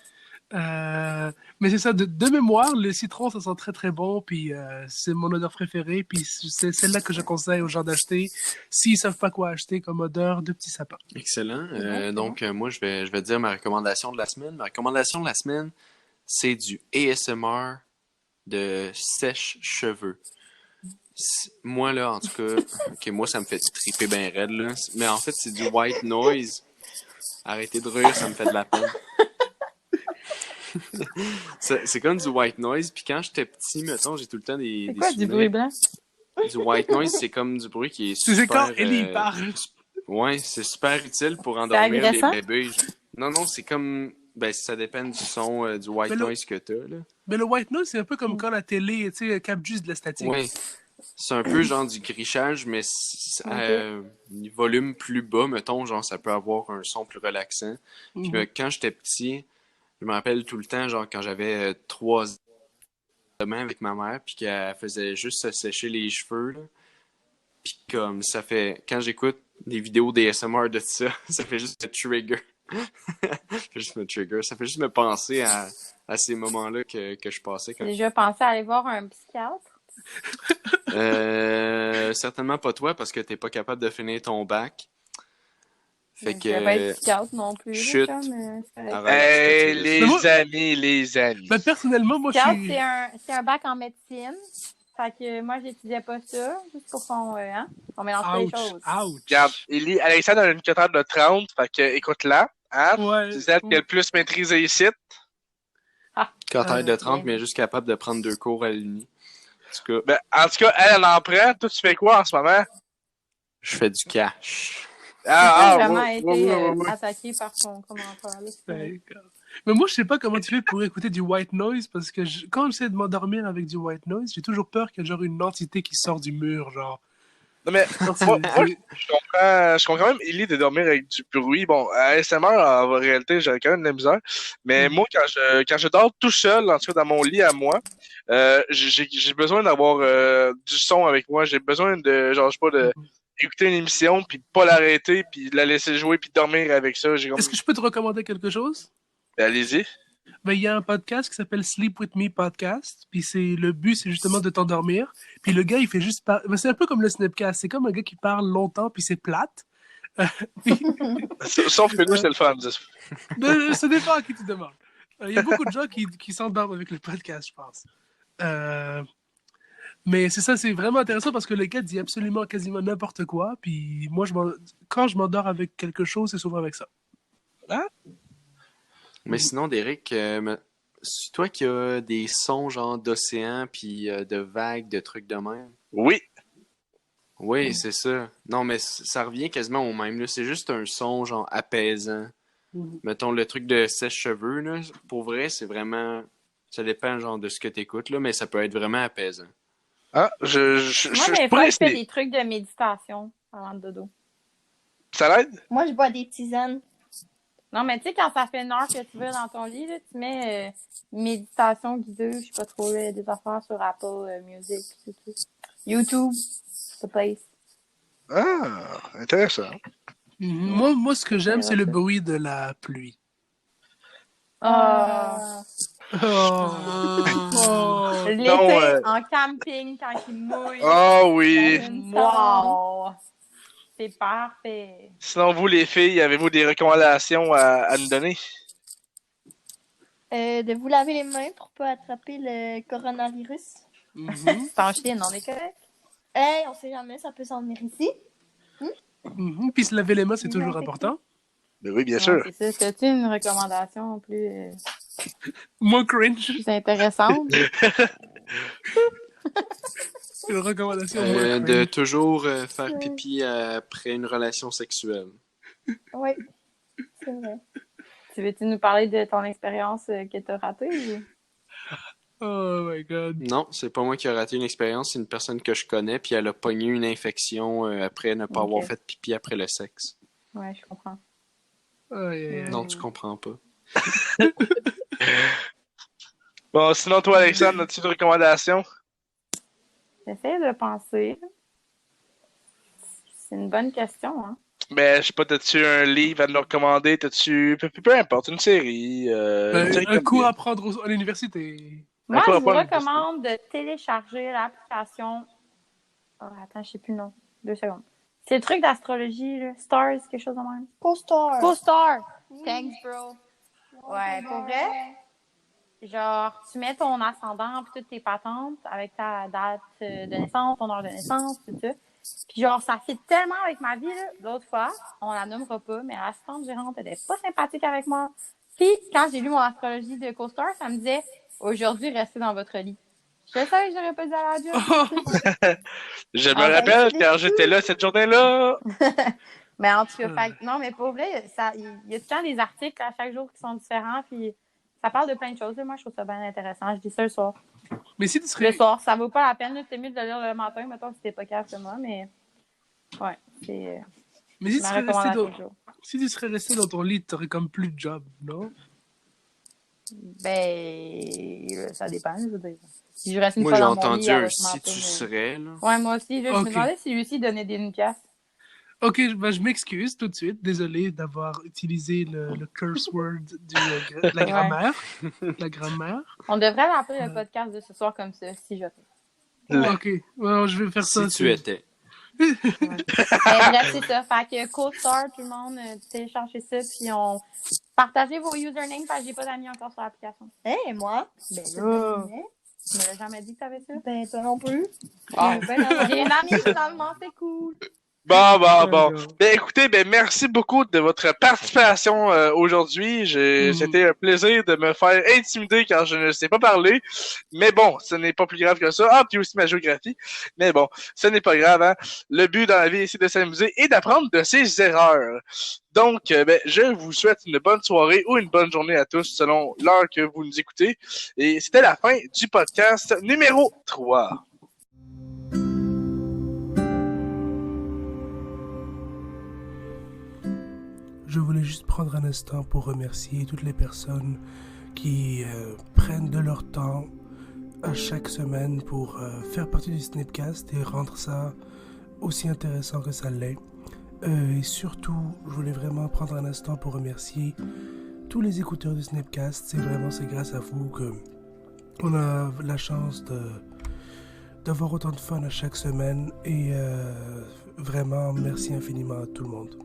S4: Mais c'est ça, de mémoire, le citron, ça sent très très bon, puis c'est mon odeur préférée, puis c'est celle-là que je conseille aux gens d'acheter. S'ils savent pas quoi acheter comme odeur, de petits sapins.
S3: Excellent.
S5: Ouais,
S3: Donc, moi, je vais dire ma recommandation de la semaine. Ma recommandation de la semaine, c'est du ASMR de sèche-cheveux. Moi, là, en tout cas, ok, moi, ça me fait triper bien raide, là. Mais en fait, c'est du white noise. Arrêtez de rire, ça me fait de la peine. C'est comme du white noise, puis quand j'étais petit, mettons, j'ai tout le temps
S5: c'est
S3: des
S5: quoi du
S3: souvenirs.
S5: bruit blanc?
S3: Du white noise, c'est comme du bruit qui est
S4: C'est
S3: super...
S4: quand Ellie parle.
S3: Ouais, c'est super utile pour endormir les
S5: agressant?
S3: bébés. Non, c'est comme... Ben, ça dépend du son, du white
S4: Mais
S3: noise que t'as, là.
S4: Mais le white noise, c'est un peu comme quand la télé, tu sais, capte juste de la statique.
S3: Ouais. C'est un peu genre du grichage, mais un volume plus bas, mettons, genre ça peut avoir un son plus relaxant. Puis quand j'étais petit, je me rappelle tout le temps, genre quand j'avais 3 ans avec ma mère, puis qu'elle faisait juste se sécher les cheveux, là. Puis comme ça fait, quand j'écoute des vidéos d'ASMR de ça, ça fait juste me trigger. Ça fait juste me penser à ces moments-là que je passais quand
S5: J'ai déjà pensé à aller voir un psychiatre.
S3: certainement pas toi parce que t'es pas capable de finir ton bac. Fait
S5: Je vais pas être
S3: que
S5: psychiatre non plus.
S3: chut.
S5: Là, mais c'est correct.
S3: Arrête.
S1: Hey,
S3: Mais
S1: les
S4: moi-
S1: amis, les amis.
S4: Ben, personnellement, moi, je
S5: Psychiatre,
S4: suis...
S5: c'est un bac en médecine. Fait que moi, j'étudiais pas ça, juste pour son, on mélange pas les
S4: Ouch,
S5: choses.
S4: ouch.
S1: Regarde, Alexandre a une quotable de 30, fait que écoute-la. Hein?
S4: Ouais.
S1: C'est celle qui a le plus maîtrisé ici.
S3: Quatrième de 30,
S5: bien.
S3: mais juste capable de prendre 2 cours à l'uni. En tout cas,
S1: Ben, en tout cas, elle en prend. Toi, tu fais quoi en ce moment?
S3: je fais du cash.
S5: J'ai vraiment
S1: ouais,
S5: été
S1: ouais.
S5: attaqué par son commentaire. Là,
S4: D'accord. Mais moi, je sais pas comment tu fais pour écouter du white noise, parce que quand j'essaie de m'endormir avec du white noise, j'ai toujours peur qu'il y ait genre une entité qui sort du mur, genre.
S1: Non, mais moi, je comprends quand même Ellie de dormir avec du bruit. Bon, à ASMR, en réalité, j'avais quand même de la misère. Mais moi, quand je dors tout seul, en tout cas dans mon lit à moi, j'ai besoin d'avoir du son avec moi. J'ai besoin de, genre, je sais pas, d'écouter une émission, puis de pas l'arrêter, puis de la laisser jouer, puis de dormir avec ça.
S4: Est-ce que je peux te recommander quelque chose?
S1: Allez-y.
S4: Ben, il y a un podcast qui s'appelle Sleep With Me Podcast, puis le but, c'est justement de t'endormir. Puis le gars, il fait juste ben, c'est un peu comme le Snapcast, c'est comme un gars qui parle longtemps, puis c'est plate.
S1: Sauf que nous, c'est le fun.
S4: Ça dépend à qui tu demandes. Il y a beaucoup de gens qui s'endorment avec le podcast, je pense. Mais c'est ça, c'est vraiment intéressant parce que le gars dit absolument quasiment n'importe quoi. Puis moi, quand je m'endors avec quelque chose, c'est souvent avec ça.
S1: Hein?
S3: Mais sinon, Derek, c'est toi qui as des sons genre d'océan puis de vagues, de trucs de même?
S1: Oui.
S3: Oui, c'est ça. Non, mais ça revient quasiment au même. Là. C'est juste un son genre apaisant. Mettons le truc de sèche-cheveux, là, pour vrai, c'est vraiment... Ça dépend genre de ce que t'écoutes, là, mais ça peut être vraiment apaisant.
S1: Ah,
S5: moi, des fois,
S1: pourrais
S5: je fais
S1: essayer.
S5: des trucs de méditation avant le dodo.
S1: Ça l'aide?
S2: Moi, je bois des tisanes.
S5: Non, mais tu sais, quand ça fait une heure que tu vas dans ton lit, là, tu mets méditation guidée, je sais pas trop, là, des affaires sur Apple Music, tout. YouTube, the place.
S1: Ah, intéressant.
S4: Moi, ce que j'aime, c'est le bruit de la pluie.
S5: Ah.
S4: Oh. Oh.
S5: L'été,
S1: Non,
S5: en camping, quand il mouille.
S1: Oh oui.
S5: Wow! C'est parfait.
S1: Sinon, vous, les filles, avez-vous des recommandations à nous donner?
S2: De vous laver les mains pour pas attraper le coronavirus.
S5: C'est en Chine, on est correct?
S2: Hey, on sait jamais, ça peut s'en venir ici.
S4: Puis se laver les mains, c'est toujours important.
S1: Ben oui, bien
S5: Ouais,
S1: sûr.
S5: c'est ça. As-tu une recommandation plus
S4: Moins cringe.
S5: intéressante?
S4: Une recommandation moins
S3: De
S4: cringe.
S3: toujours faire pipi après une relation sexuelle.
S2: Oui, c'est vrai.
S5: Tu veux-tu nous parler de ton expérience que t'as ratée? Ou...
S4: Oh my god.
S3: Non, c'est pas moi qui ai raté une expérience, c'est une personne que je connais, puis elle a pogné une infection après ne pas avoir fait pipi après le sexe.
S5: Ouais, je comprends.
S3: Non, tu comprends pas.
S1: Bon, sinon, toi, Alexandre, as-tu une recommandation?
S5: J'essaie de penser. C'est une bonne question, hein.
S1: Mais je sais pas, t'as-tu un livre à nous recommander? Peu importe, une série. Une série
S4: Un cours
S1: bien.
S4: à prendre à l'université.
S5: Moi,
S1: D'accord,
S5: je vous
S1: pas
S5: recommande de télécharger l'application. Oh, attends, je sais plus le nom. 2 secondes. C'est le truc d'astrologie, là. Stars, quelque chose de même.
S2: Co-star.
S5: Co-Star! Thanks, bro. Ouais, pour vrai, genre, tu mets ton ascendant puis toutes tes patentes avec ta date de naissance, ton heure de naissance, tout ça. Puis genre, ça fit tellement avec ma vie, là. L'autre fois, on la nommera pas, mais l'assistante gérante était pas sympathique avec moi. Puis, quand j'ai lu mon astrologie de Co-Star, ça me disait « Aujourd'hui, restez dans votre lit ». Je savais que j'aurais pas dit à la job.
S1: Je me
S5: Ah, ben,
S1: rappelle
S5: c'est
S1: quand
S5: des
S1: j'étais là cette journée-là.
S5: Mais en tout cas, non, mais pour vrai, il y a tout le temps des articles à chaque jour qui sont différents, puis ça parle de plein de choses. Là. Moi, je trouve ça bien intéressant. Je dis ça le soir.
S4: Mais si tu
S5: Le
S4: serais,
S5: soir, ça vaut pas la peine. C'est mieux de le lire le matin, mettons, si t'es pas capable que moi, mais ouais, c'est
S4: mais si tu
S5: ma
S4: serais resté
S5: recommandation
S4: dans,
S5: du jour.
S4: si tu serais resté dans ton lit, t'aurais comme plus de job, non?
S5: Ben, ça dépend, je veux dire. Si je reste une
S3: Moi,
S5: fois
S3: j'ai
S5: dans mon
S3: entendu
S5: lit, elle
S3: un
S5: va se
S3: si
S5: mentir,
S3: tu
S5: mais...
S3: serais, là.
S5: Ouais, moi aussi, là, je
S4: Ok.
S5: me demandais si Lucie donnait une pièce.
S4: Ok, ben, je m'excuse tout de suite. Désolé d'avoir utilisé le curse word de la
S5: Ouais.
S4: grammaire. La grammaire.
S5: On devrait l'appeler le podcast de ce soir comme ça, si je fais.
S1: Ouais.
S4: Ok, well, je vais faire
S3: Si
S4: ça.
S3: tu étais.
S5: Ouais. Ben, bref, c'est ça. Fait que Co-Star, tout le monde, téléchargez ça, puis on... Partagez vos usernames, parce que j'ai pas d'amis encore sur l'application.
S2: Hey, moi?
S5: Ben
S2: Je
S5: là,
S2: te connais.
S5: tu m'avais jamais dit que t'avais ça?
S2: Ben, toi non plus.
S5: Ben non, j'ai une amie, finalement, c'est cool.
S1: Bon.
S4: Alors.
S1: Ben écoutez, ben merci beaucoup de votre participation aujourd'hui. C'était un plaisir de me faire intimider quand je ne sais pas parler. Mais bon, ce n'est pas plus grave que ça. Ah, puis aussi ma géographie. Mais bon, ce n'est pas grave. Hein? Le but dans la vie, c'est de s'amuser et d'apprendre de ses erreurs. Donc, ben, je vous souhaite une bonne soirée ou une bonne journée à tous selon l'heure que vous nous écoutez. Et c'était la fin du podcast numéro 3.
S4: Je voulais juste prendre un instant pour remercier toutes les personnes qui prennent de leur temps à chaque semaine pour faire partie du Snapcast et rendre ça aussi intéressant que ça l'est. Et surtout, je voulais vraiment prendre un instant pour remercier tous les écouteurs du Snapcast. C'est grâce à vous que on a la chance d'avoir autant de fun à chaque semaine. Et vraiment, merci infiniment à tout le monde.